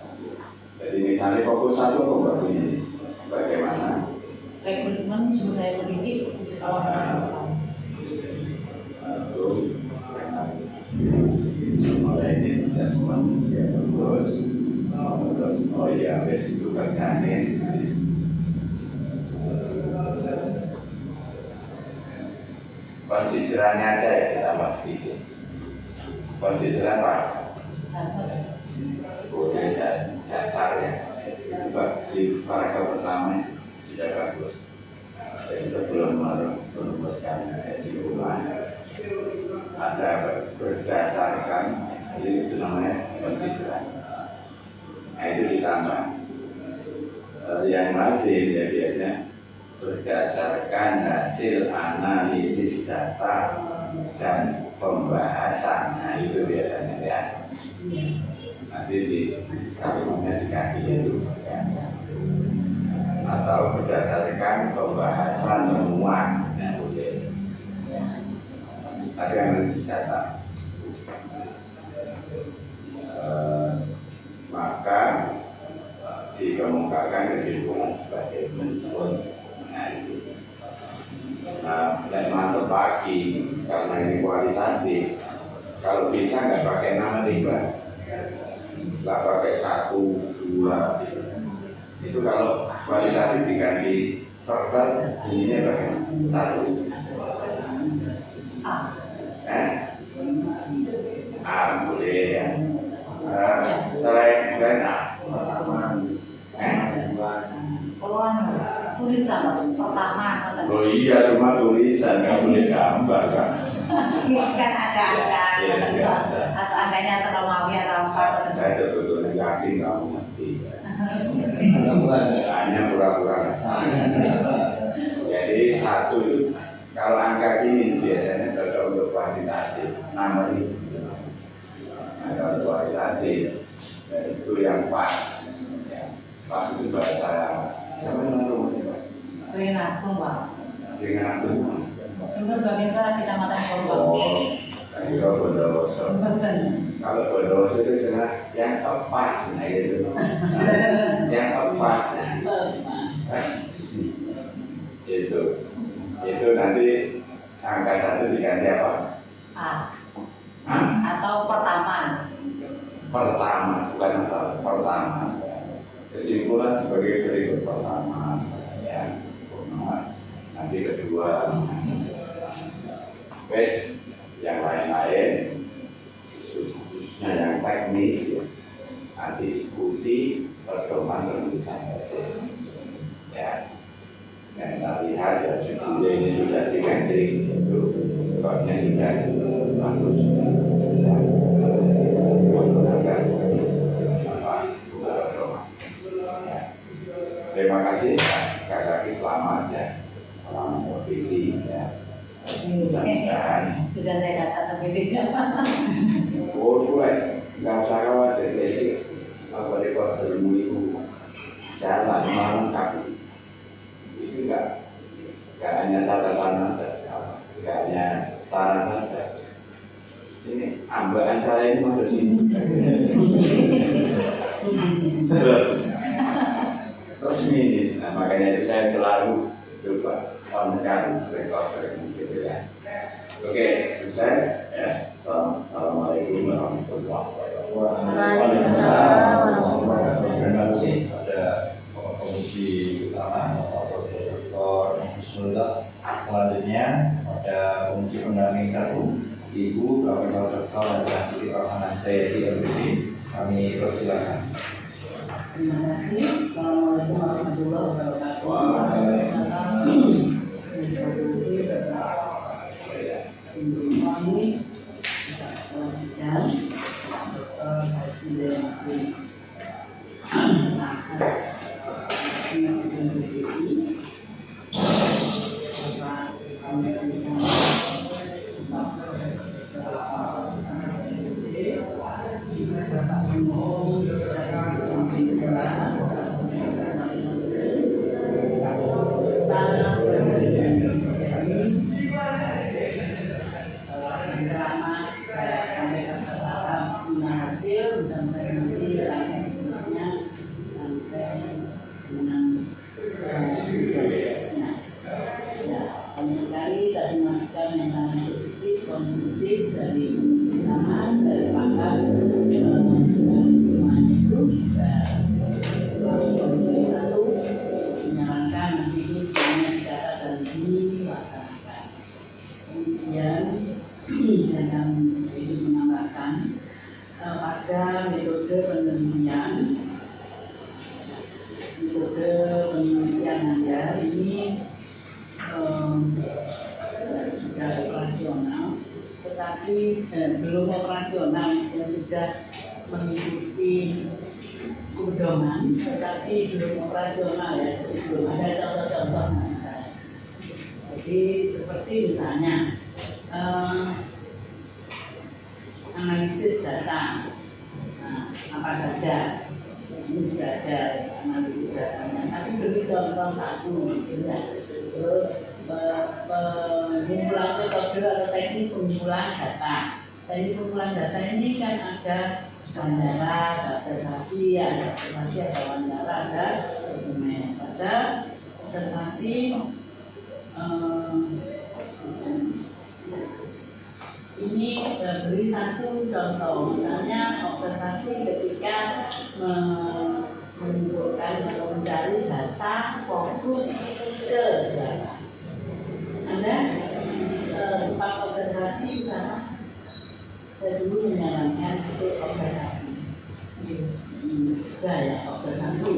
Jadi misalnya fokus 1 kok nggak begini, bagaimana? Rekrutmen sumber daya pendidik di sekolah. Mulai ini assessment ya terus. Oh iya, habis itu kerjanya konsiderannya aja ya kita bahas sedikit. Konsideran apa? Boleh dasar ya. Di paragraf pertama sudah bagus. Jadi sebelum merumuskan kesimpulan ada berdasarkan itu namanya konsideran. Nah itu ditambah yang lazim ya biasa biasanya berdasarkan hasil analisis data dan pembahasan. Nah itu biasanya ya. Nanti di kalimatnya dikasih itu ya. Atau berdasarkan pembahasan temuan. Nah, boleh. Tapi analisis data. Maka dikemukakan kesimpulan sebagai menurut. Nah, mantap pagi karena ini kualitatif. Kalau bisa nggak pakai nama ribas, nggak pakai 1, 2. Itu kalau kualitatif diganti verbal, ininya pakai 1. Boleh ya. Selain A. Tulisan pertama. Oh iya, cuma tulisan, nggak boleh gambar kan? Kan ada angka, atau angkanya terlalu atau apa? Saya sebetulnya yakin kamu ngerti. Hanya pura-pura. Jadi 1 itu kalau angka ini biasanya cocok untuk kuantitatif, nomor itu. Nah, kalau kualitatif itu yang pas. Pas itu bahasa siapa yang ngomong? Renatu, Pak. Dengan aku. Sumber Babinsa Kecamatan Korban. Oh, kira Bondowoso. Kalau Bondowoso itu sebenarnya yang tepat, nah itu. Yang tepat. Itu nanti angka 1 diganti apa? A. Atau pertama. Pertama, bukan atau pertama. Kesimpulan sebagai berikut. Pertama, ya. Nanti kedua, yang lain-lain, khususnya yang teknis, ya. Nanti ikuti pedoman penulisan tesis. Ya, yang kita lihat ya judulnya ini sudah simetrik, itu sebabnya sudah bagus. Ya, menggunakan pedoman. Ya. Terima kasih, sekali lagi selamat ya. Selamat profesi ya. Sudah saya data fisiknya. Oh, boleh. Nggak usah khawatir. Jadi apa rekor ilmu itu jalan malam kaki. Itu nggak hanya catatan saja, nggak hanya saran saja. Ini ambalan saya ini masuk sini. Terus ini, nah, makanya itu saya selalu coba on-kan rekor gitu ya. Oke, sukses ya. Assalamualaikum warahmatullahi Waalaikumsalam. Terima kasih pada komisi utama Bapak Dr. Bismillah. Selanjutnya ada komisi pendamping 1 Ibu Profesor Dr. dan Siti Rohana CILBC. Kami persilakan. Terima kasih. Assalamualaikum warahmatullahi wabarakatuh. Kami sidang belum operasional yang sudah mengikuti pedoman, tetapi belum operasional ya, jadi belum ada contoh-contoh. Jadi seperti misalnya analisis data, nah, apa saja ini sudah ada analisis datanya, tapi beri contoh satu, gitu ya. Terus pengumpulan metode atau teknik pengumpulan data. Teknik pengumpulan data ini kan ada wawancara, ada observasi, ada wawancara, ada dokumen. Pada observasi ini beri satu contoh, misalnya observasi ketika mengumpulkan atau mencari data fokus ke data. Anda sempat observasi di sana. Saya dulu menyarankan untuk observasi. Sudah ya, observasi.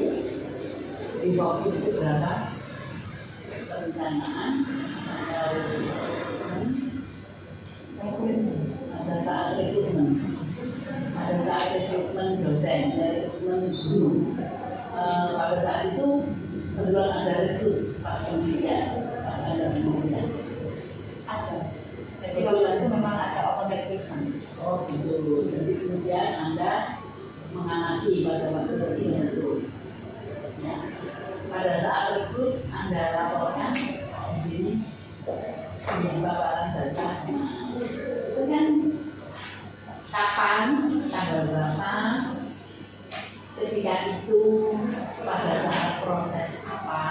Di fokus ke berapa? Perencanaan ada saat rekrutmen, ada saat rekrutmen dosen, rekrutmen guru. Pada saat itu kebetulan ada rekrut pas pendidikan, pas ada pendidikan. Ada. Jadi waktu itu memang ada open recruitment. Oh gitu. Jadi kemudian Anda mengamati pada waktu itu. Ya. Pada saat rekrut Anda laporkan di sini paparan data. Itu kan kapan, tanggal berapa, ketika itu, pada saat proses apa.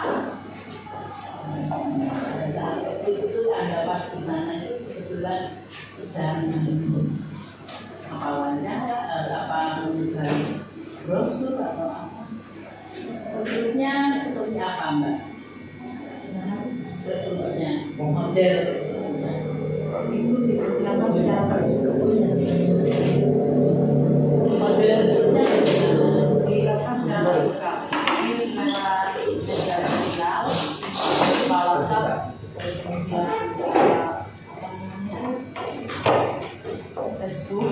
Pada saat itu Anda pas di sana itu kebetulan sedang apa wawancara, apa mengenai brosur atau apa. Bentuknya seperti apa Mbak? Bentuknya model itu diperkirakan secara tertutup. Model bentuknya dilakukan secara terbuka. Ini lewat media sosial, WhatsApp, kemudian Facebook.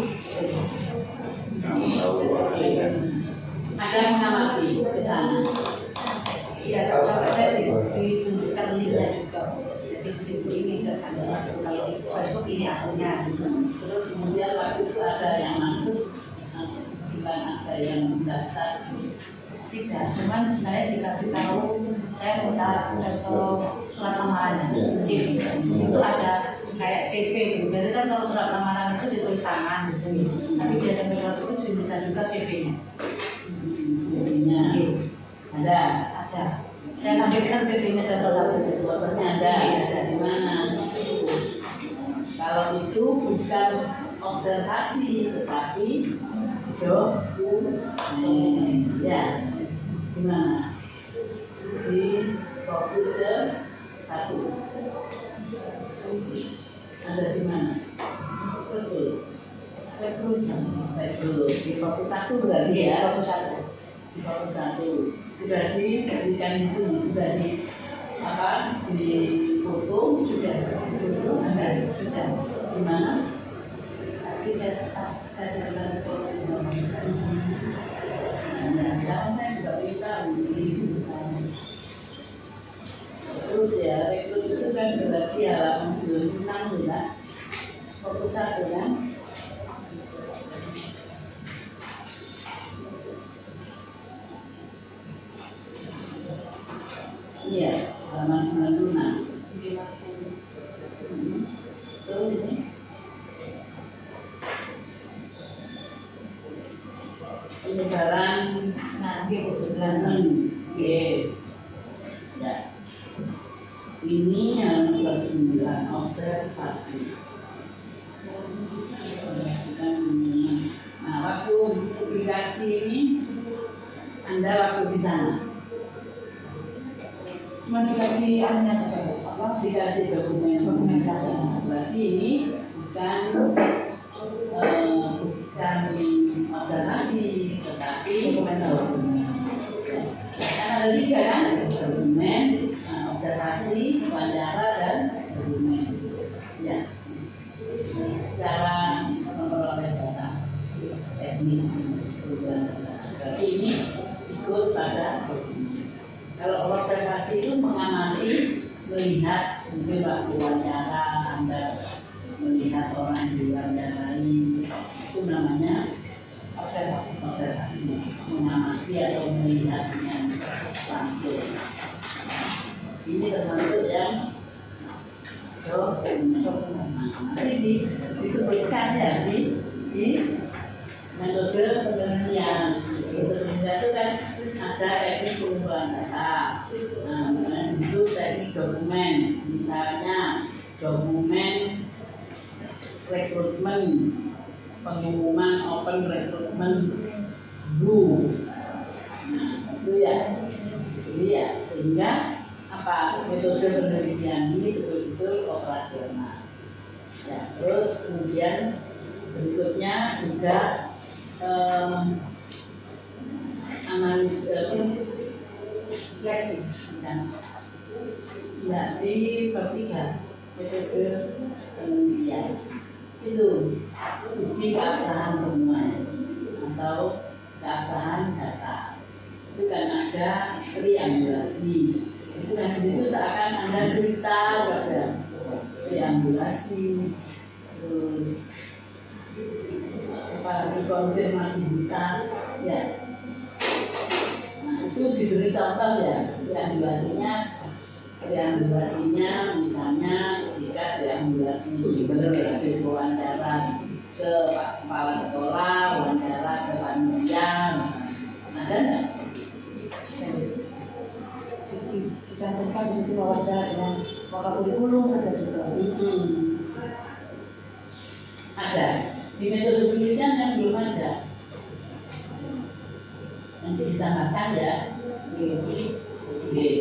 Ada yang mengamati di sana. Iya, saya ditunjukkan linknya juga. Jadi di situ ini ada, kalau di Facebook ini akunnya. Terus kemudian waktu itu ada yang masuk, bukan ada yang mendaftar. Tidak, cuman saya dikasih tahu, saya minta untuk surat lamarannya, CV. Di situ ada kayak CV gitu. Jadi kan kalau surat lamaran itu ditulis tangan gitu. Tapi biasanya waktu itu diminta juga CV-nya. Ada. Saya tampilkan CV-nya contoh satu, contohnya ada di mana. Kalau itu bukan observasi, tetapi dokumen. Ya, di mana? Di fokus satu. Ada di mana? Betul. Betul. Di fokus satu berarti ya, fokus satu. Di fokus satu. Sudah diberikan di sini, sudah di apa? Di foto sudah, foto ada sudah. Di mana? Tapi saya tidak tahu. Nah, sekarang saya juga minta ini. Terus ya, rekrut itu kan berarti halaman 96 ya, fokus satu kan. Iya, halaman 96. Terus ini. Penyebaran nanti kebetulan ya. Ini yang berjumlah observasi. Nah, waktu publikasi ini Anda waktu di sana. Cuma dikasih apa? Dikasih dokumentasi. Berarti ini bukan observasi, tetapi dokumen. Kan ada tiga kan? Dokumen, observasi, wawancara dan dokumen. Ya. Cara memperoleh data teknik. Berarti ini melihat mungkin waktu wawancara Anda melihat orang di luar yang lain, itu namanya observasi, mengamati atau melihatnya langsung. Ini termasuk yang ini disebutkan ya di metode penelitian. Metode penelitian itu kan ada teknik pengumpulan data, misalnya itu teknik dokumen, misalnya dokumen rekrutmen, pengumuman open rekrutmen dulu. Nah itu ya, sehingga apa metode penelitian ini betul-betul operasional. Ya, terus kemudian berikutnya juga analis seleksi. Nah, di ketiga metode penelitian itu uji keabsahan temuan atau keabsahan data. Itu kan ada triangulasi. Itu kan di situ seakan Anda cerita saja. Triangulasi, terus konfirmativitas, ya. Nah itu diberi contoh ya, triangulasinya misalnya ketika triangulasi sumber habis wawancara ke Pak Kepala Sekolah, wawancara ke panitia, ada nggak? Dicantumkan di situ wawancara dengan kurikulum ada juga. Ada. Di metode penelitian yang belum ada. Nanti ditambahkan ya.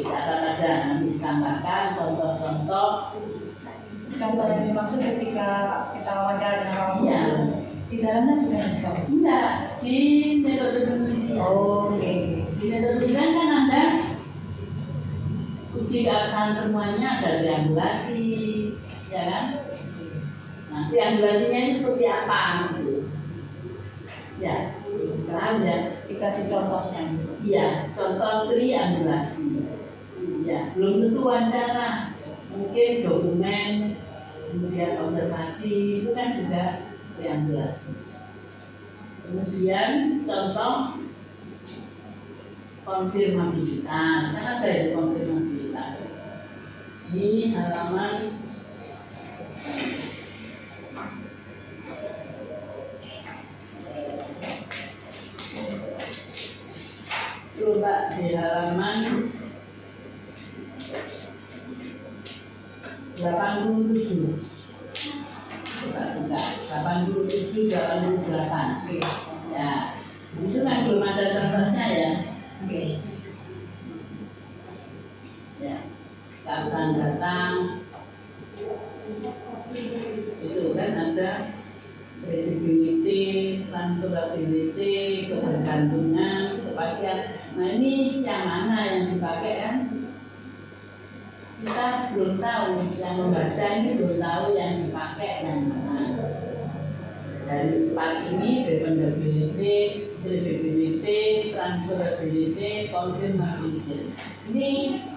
Catat aja, nanti ditambahkan contoh-contoh. Contoh yang dimaksud ketika kita wawancara dengan orang tua. Ya. Di dalamnya sudah ada. Enggak, di metode penelitian. Oh, oke. Di metode penelitian kan Anda uji keabsahan temuannya ada triangulasi, ya kan? Nah, triangulasinya ini seperti apa? Gitu. Ya, paham ya? Dikasih contohnya. Iya, contoh triangulasi. Ya, belum tentu wawancara, mungkin dokumen, kemudian observasi itu kan juga triangulasi. Kemudian contoh konfirmativitas, kan ada ya konfirmativitas. Di halaman coba di halaman 87. Coba buka 87, 88. Ya, itu kan belum ada contohnya ya. Oke. Ya, keabsahan data itu kan ada credibility, transferability, kebergantungan, kepastian. Nah ini yang mana yang dipakai kan? Kita belum tahu, yang membaca ini belum tahu yang dipakai yang mana. Dari empat ini, dependability, credibility, transferability, confirmability. Ini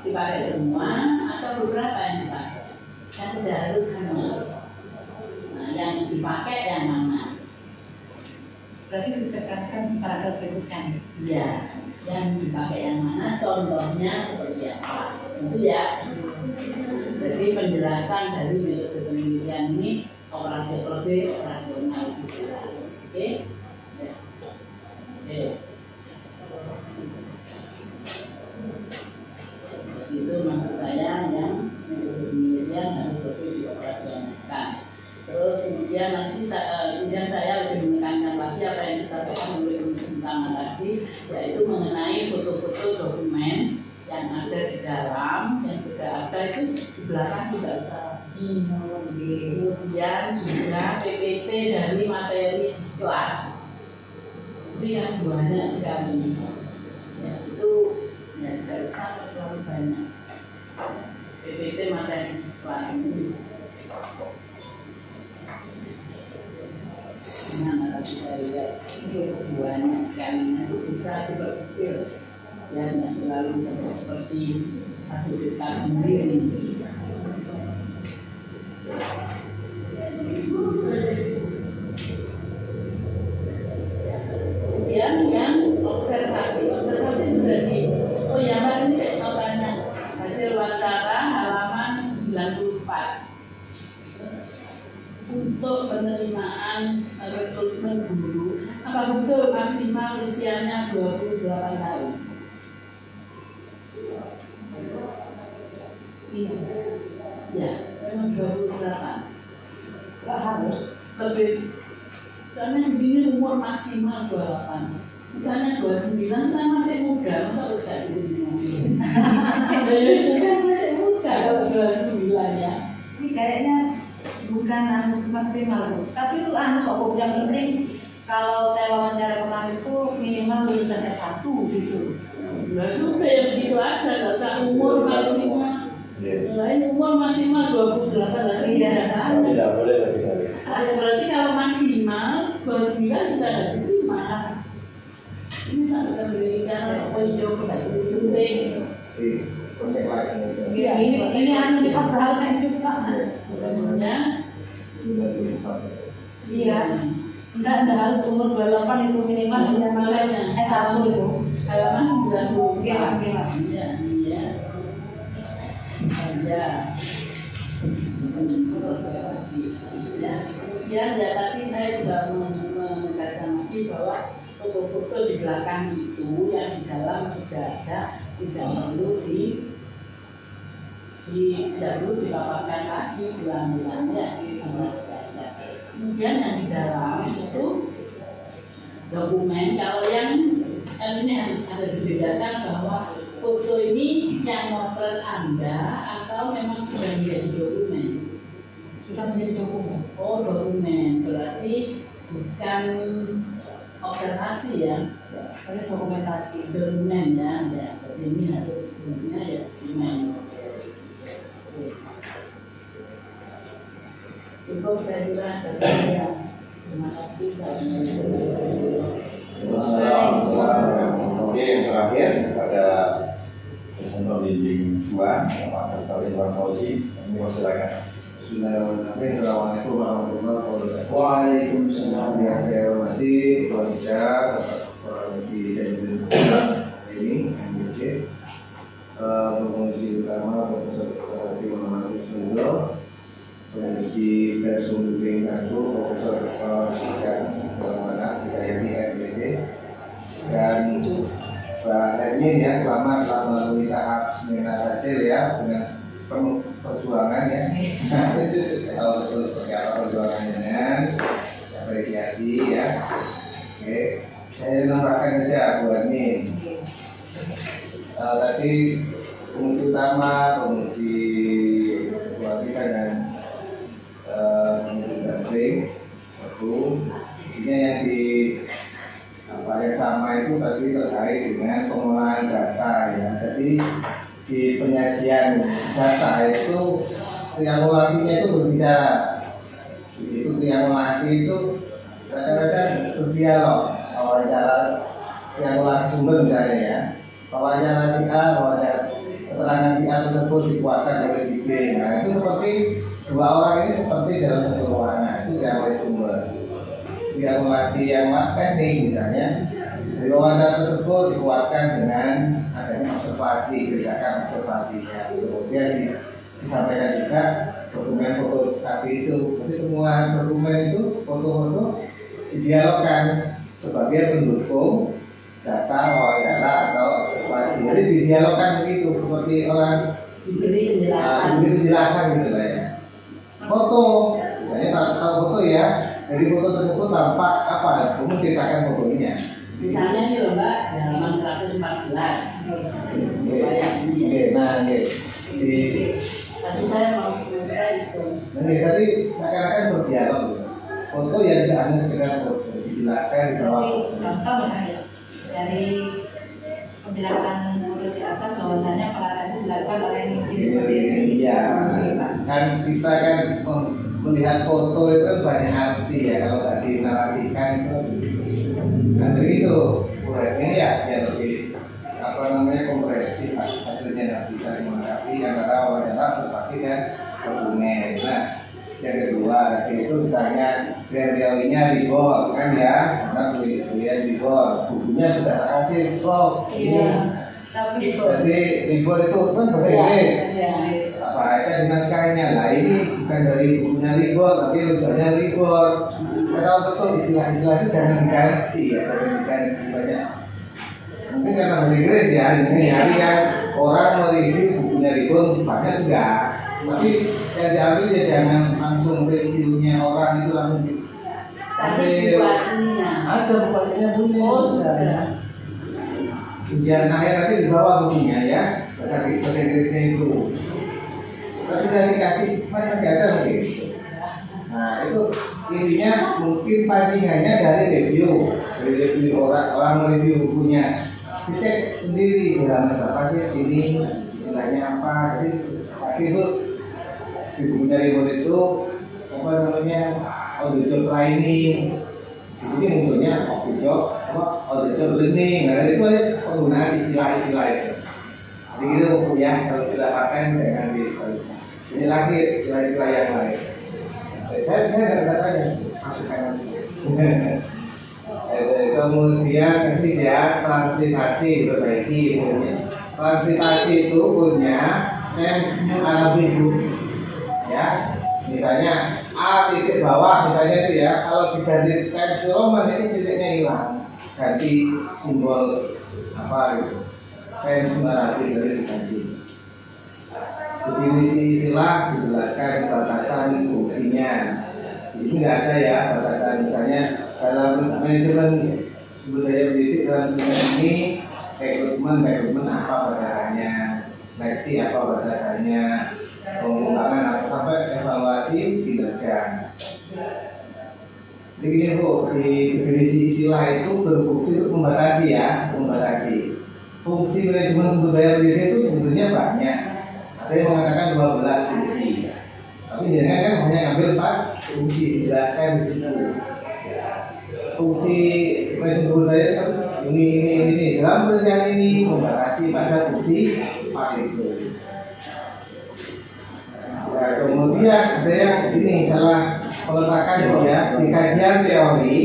dipakai semua atau beberapa yang dipakai? Kan tidak harus semua. Nah, yang dipakai yang mana? Berarti ditekankan pada berikutnya. Ya, yang dipakai yang mana? Contohnya seperti apa? Itu ya. Jadi penjelasan dari metode penelitian ini operasional. Oke? Ya. Oke. Itu maksud saya yang metode penelitian harus lebih dioperasionalkan. Terus kemudian nanti saya lebih menekankan lagi apa yang disampaikan oleh Bintang tadi, yaitu mengenai foto-foto dokumen yang ada di dalam, yang sudah ada itu di belakang tidak usah. Kemudian juga PPT dari materi kelas. Itu yang banyak sekali. Ya, itu ya tidak usah terlalu banyak. PPT materi kelas ini. Nah, kita lihat itu banyak sekali. Itu bisa juga kecil. Ya, tidak selalu seperti satu juta sendiri. penerimaan rekrutmen guru, apa betul maksimal usianya 28 tahun? Iya. Ya, memang 28. Nggak harus lebih, karena di sini umur maksimal 28. Misalnya 29 kan masih muda, masa harus kayak gini? Kan masih muda kalau 29 ya. Ini kayaknya bukan anu maksimal, Bu. Tapi itu anu kok yang penting kalau saya wawancara kemarin itu minimal lulusan S1 gitu. Nah, sudah ya begitu aja, nggak usah umur maksimal. Lain umur maksimal 28 lagi tidak ada. Tidak boleh lebih dari. Berarti kalau maksimal 29 sudah ada diterima. Ini sangat memberikan penjauh penting. Konsep lagi. Iya, ini anu dipaksakan juga. Sebenarnya, Iya. Enggak harus umur 28 itu minimal S1 itu. halaman 90. Iya, iya. Iya, iya. Ya. Ya, tapi saya juga menegaskan lagi bahwa foto-foto di belakang itu yang di dalam sudah ada, tidak perlu dipaparkan lagi ulang-ulangnya. Kemudian yang di dalam itu dokumen, kalau yang ini harus ada dibedakan bahwa foto ini yang motret Anda atau memang sudah menjadi dokumen? Sudah menjadi dokumen. Oh, dokumen berarti bukan observasi ya? Ini dokumentasi. Dokumen ya, ya. Ini harus sebenarnya ya dokumen. Cukup saya kira dari saya. Terima kasih. Oke, yang terakhir pada dosen pembimbing 2, Pak Dr. Irwan Fauzi, kami persilakan. Assalamualaikum warahmatullahi wabarakatuh. Waalaikumsalam warahmatullahi wabarakatuh. Ini MBC penguji utama Profesor Dr. Muhammad Yusuf, penguji Persum Bimbing 1 Profesor Dr. Muhammad Hidayati MBC, dan Pak Hermin ya selama telah melalui tahap seminar hasil ya dengan penuh perjuangan ya. Kalau betul seperti apa perjuangannya dengan apresiasi ya. Oke, saya nambahkan aja buat ini. Tadi penguji utama, penguji kualitas dan penguji damping satu. Ini yang di apa yang sama itu tadi terkait dengan pengolahan data ya. Jadi di penyajian data itu triangulasinya itu berbicara. Di situ triangulasi itu kadang-kadang berdialog, wawancara triangulasi sumber misalnya ya. Wawancara si A, wawancara keterangan si A tersebut dikuatkan oleh si B. Nah itu seperti dua orang ini seperti dalam satu ruangan, itu triangulasi sumber. Triangulasi yang teknik misalnya, di wawancara tersebut dikuatkan dengan adanya observasi, gerakan observasinya. Kemudian disampaikan juga dokumen foto tadi itu. Jadi semua dokumen itu, foto-foto didialogkan sebagai pendukung data, wawancara atau observasi. Jadi didialogkan begitu seperti orang Diberi penjelasan. diberi penjelasan gitu lah ya. Foto, misalnya kalau foto ya, dari foto tersebut tampak apa? Kamu ceritakan fotonya. Misalnya ini loh Mbak, halaman 114. Oke, nah, di Tadi saya mau mengira itu. tadi seakan-akan berdialog gitu. Foto yang tidak hanya sekedar foto, dijelaskan di bawah. Contoh misalnya dari penjelasan guru di atas bahwasanya penelitian itu dilakukan oleh tim seperti ini. Iya, kan kita kan melihat foto itu kan banyak arti ya kalau nggak dinarasikan itu. Nah dari itu, proyeknya ya lebih apa namanya komprehensif hasilnya dan bisa dilengkapi antara wawancara, observasi dan dokumen. Nah yang kedua tadi itu misalnya teorinya Rigor kan ya, karena tulisan Rigor, bukunya sudah terkasih Prof. Iya. Tapi Jadi Rigor itu kan bahasa Inggris. Ya. Apa aja dengan sekarangnya? Nah ini bukan dari bukunya Rigor, tapi rujuknya Rigor. tahu betul istilah-istilah itu jangan diganti ya, jangan diganti banyak. Mungkin karena bahasa Inggris ya, ini hari yang orang mereview bukunya Ribon banyak sudah. Tapi yang diambil ya jangan langsung reviewnya orang itu langsung Tadi buku aslinya. ada buku aslinya punya. Oh, sudah. Ujian akhir nanti di bawah bukunya ya, bahasa Inggrisnya itu. Saya sudah dikasih, masih ada mungkin. Nah itu intinya mungkin pancingannya dari review orang mereview bukunya. Dicek sendiri dalam apa sih ini istilahnya apa. Jadi pakai itu di bukunya Ribon itu apa namanya audio training. Di sini munculnya audio learning. Nah itu aja penggunaan istilah-istilah itu. Jadi gitu ya, kalau sudah paten jangan di ini lagi istilah-istilah yang lain. Saya datanya masukkan nanti. Kemudian teknis ya, translitasi diperbaiki. Translitasi itu punya tense Arabic ya. Misalnya A titik bawah misalnya itu ya, kalau diganti tense Roman itu titiknya hilang, ganti simbol apa gitu. Tense Arabic dari diganti. Definisi istilah dijelaskan batasan fungsinya. Di sini nggak ada ya batasan, misalnya dalam manajemen sumber daya pendidik dalam ini rekrutmen apa batasannya, seleksi apa batasannya, pengembangan apa sampai evaluasi kinerja. Jadi ini Bu, di definisi istilah itu berfungsi untuk membatasi ya, membatasi. Fungsi manajemen sumber daya pendidik itu sebetulnya banyak. Ada yang mengatakan 12 fungsi. Tapi jangan kan hanya ambil 4 fungsi dijelaskan di situ. Fungsi manajemen sumber daya kan ini dalam penelitian ini membatasi pada fungsi 4 itu. Nah, kemudian ada yang ini salah peletakan ya di kajian teori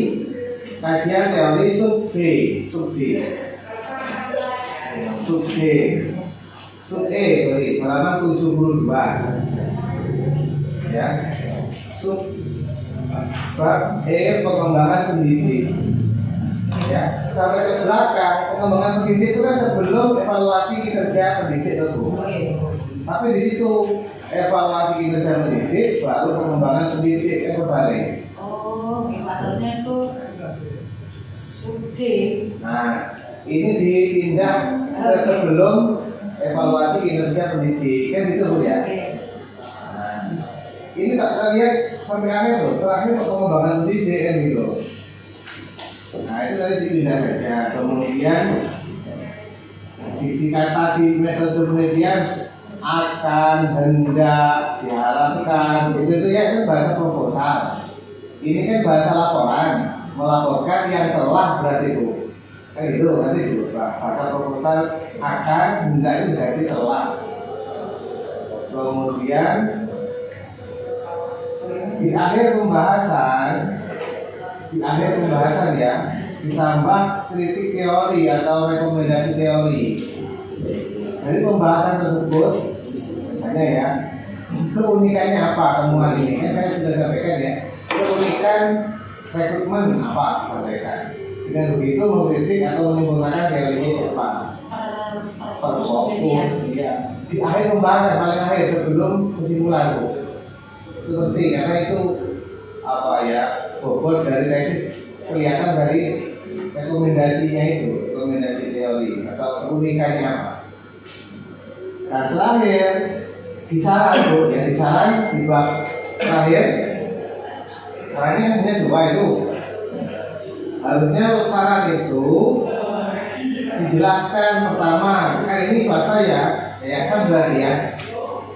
sub E halaman 72 ya, sub bab E pengembangan pendidik ya, sampai ke belakang pengembangan pendidik itu kan sebelum evaluasi kinerja pendidik itu. Tapi di situ evaluasi kinerja pendidik baru pengembangan pendidik yang berbalik. Oh, maksudnya itu sudah. Nah, ini dipindah ke sebelum evaluasi kinerja pendidik kan gitu Bu ya. Nah, ini tak terlihat sampai akhir loh, terakhir pengembangan pendidik kan gitu. Nah itu tadi dipindah saja. Kemudian diksi kata di metode penelitian akan, hendak, diharapkan, itu ya kan bahasa proposal. Ini kan bahasa laporan, melaporkan yang telah berarti itu. Kan gitu, nanti itu bahasa proposal akan, hendak itu berarti telah. Kemudian di akhir pembahasan ya, ditambah kritik teori atau rekomendasi teori. Dari pembahasan tersebut, misalnya ya, keunikannya apa temuan ini? Kan saya sudah sampaikan ya, keunikan rekrutmen apa sampaikan. Dengan begitu mengkritik atau menyempurnakan teorinya siapa? Fokus ya. Di akhir pembahasan paling akhir sebelum kesimpulan Bu. Itu penting karena itu apa ya, bobot dari tesis kelihatan dari rekomendasinya itu, rekomendasi teori atau keunikannya apa. Dan terakhir disaran Bu, ya disaran di bab terakhir. Sarannya hanya 2 itu. Harusnya saran itu dijelaskan pertama, kan ini swasta ya, yayasan berarti ya.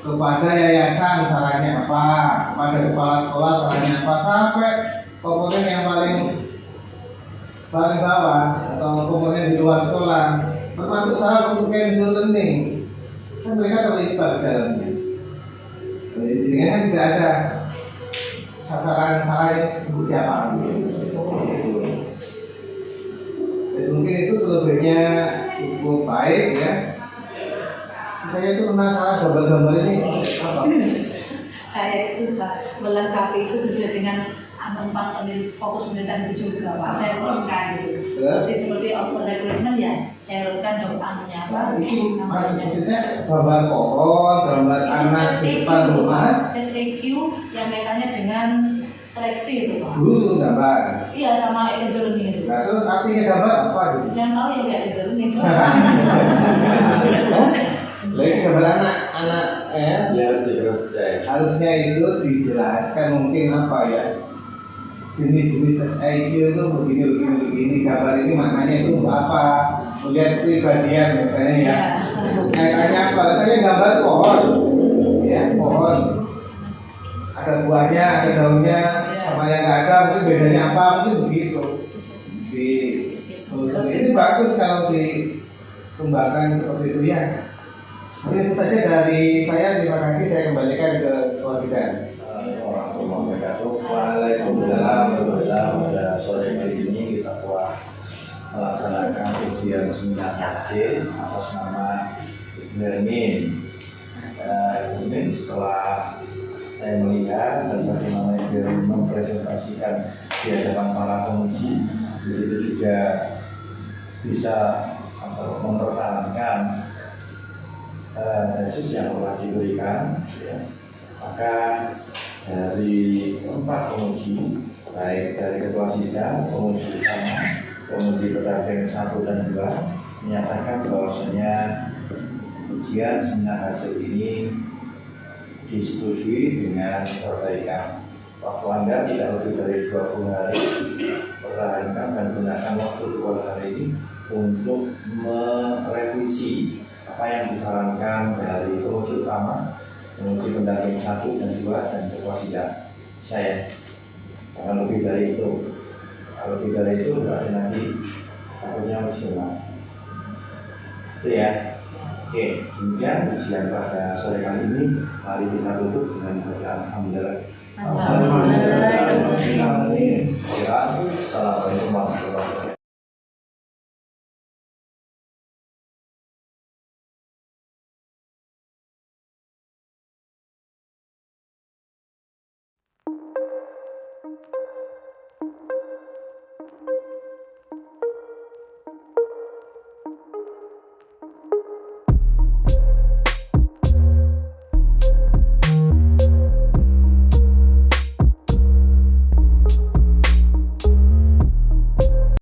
Kepada yayasan sarannya apa, kepada kepala sekolah sarannya apa, sampai komponen yang paling bawah atau komponen di luar sekolah, termasuk saran untuk hands-on learning. Kan mereka terlibat di dalamnya. Jadi kan tidak ada sasaran untuk siapa. Jadi mungkin itu selebihnya cukup baik ya. Saya itu penasaran gambar-gambar ini apa? Saya itu melengkapi itu sesuai dengan fokus penelitian itu juga Pak, saya urutkan gitu. Seperti open recruitment ya, saya urutkan doanya apa? Maksudnya gambar pohon, gambar anak di depan rumah. SEQ yang kaitannya dengan seleksi itu Pak. Dulu suruh gambar. Iya sama angel itu. Nah terus artinya gambar apa gitu? Yang tahu yang kayak angel itu. Lagi gambar anak harusnya itu dijelaskan mungkin apa ya, jenis-jenis tes IQ itu begini gambar ini maknanya itu apa, melihat pribadian misalnya ya, kaitannya apa, saya gambar pohon ya, pohon ada buahnya, ada daunnya, sama yang nggak ada mungkin bedanya apa, mungkin begitu. Ini bagus kalau dikembangkan seperti itu ya. Ini itu saja dari saya, terima kasih, saya kembalikan ke Wasidhan. Waalaikumsalam pada sore hari ini kita telah melaksanakan ujian seminar hasil atas nama Ibrahim. Kemudian setelah saya melihat dan bagaimana Ibrahim mempresentasikan di hadapan para penguji, itu juga bisa mempertahankan tesis yang telah diberikan, ya. Maka dari 4 penguji, baik dari ketua sidang, penguji utama, penguji pendamping 1 dan 2, menyatakan bahwasanya ujian seminar hasil ini disetujui dengan perbaikan. Waktu Anda tidak lebih dari 20 hari, pertahankan dan gunakan waktu 2 hari ini untuk merevisi apa yang disarankan dari penguji utama, penguji pendamping 1 dan 2 dan ketua sidang saya. Jangan lebih dari itu. Kalau lebih dari itu berarti nanti takutnya maksimal. Itu ya. Oke, demikian ujian pada sore kali ini. Mari kita tutup dengan bacaan alhamdulillah. Assalamualaikum warahmatullahi wabarakatuh.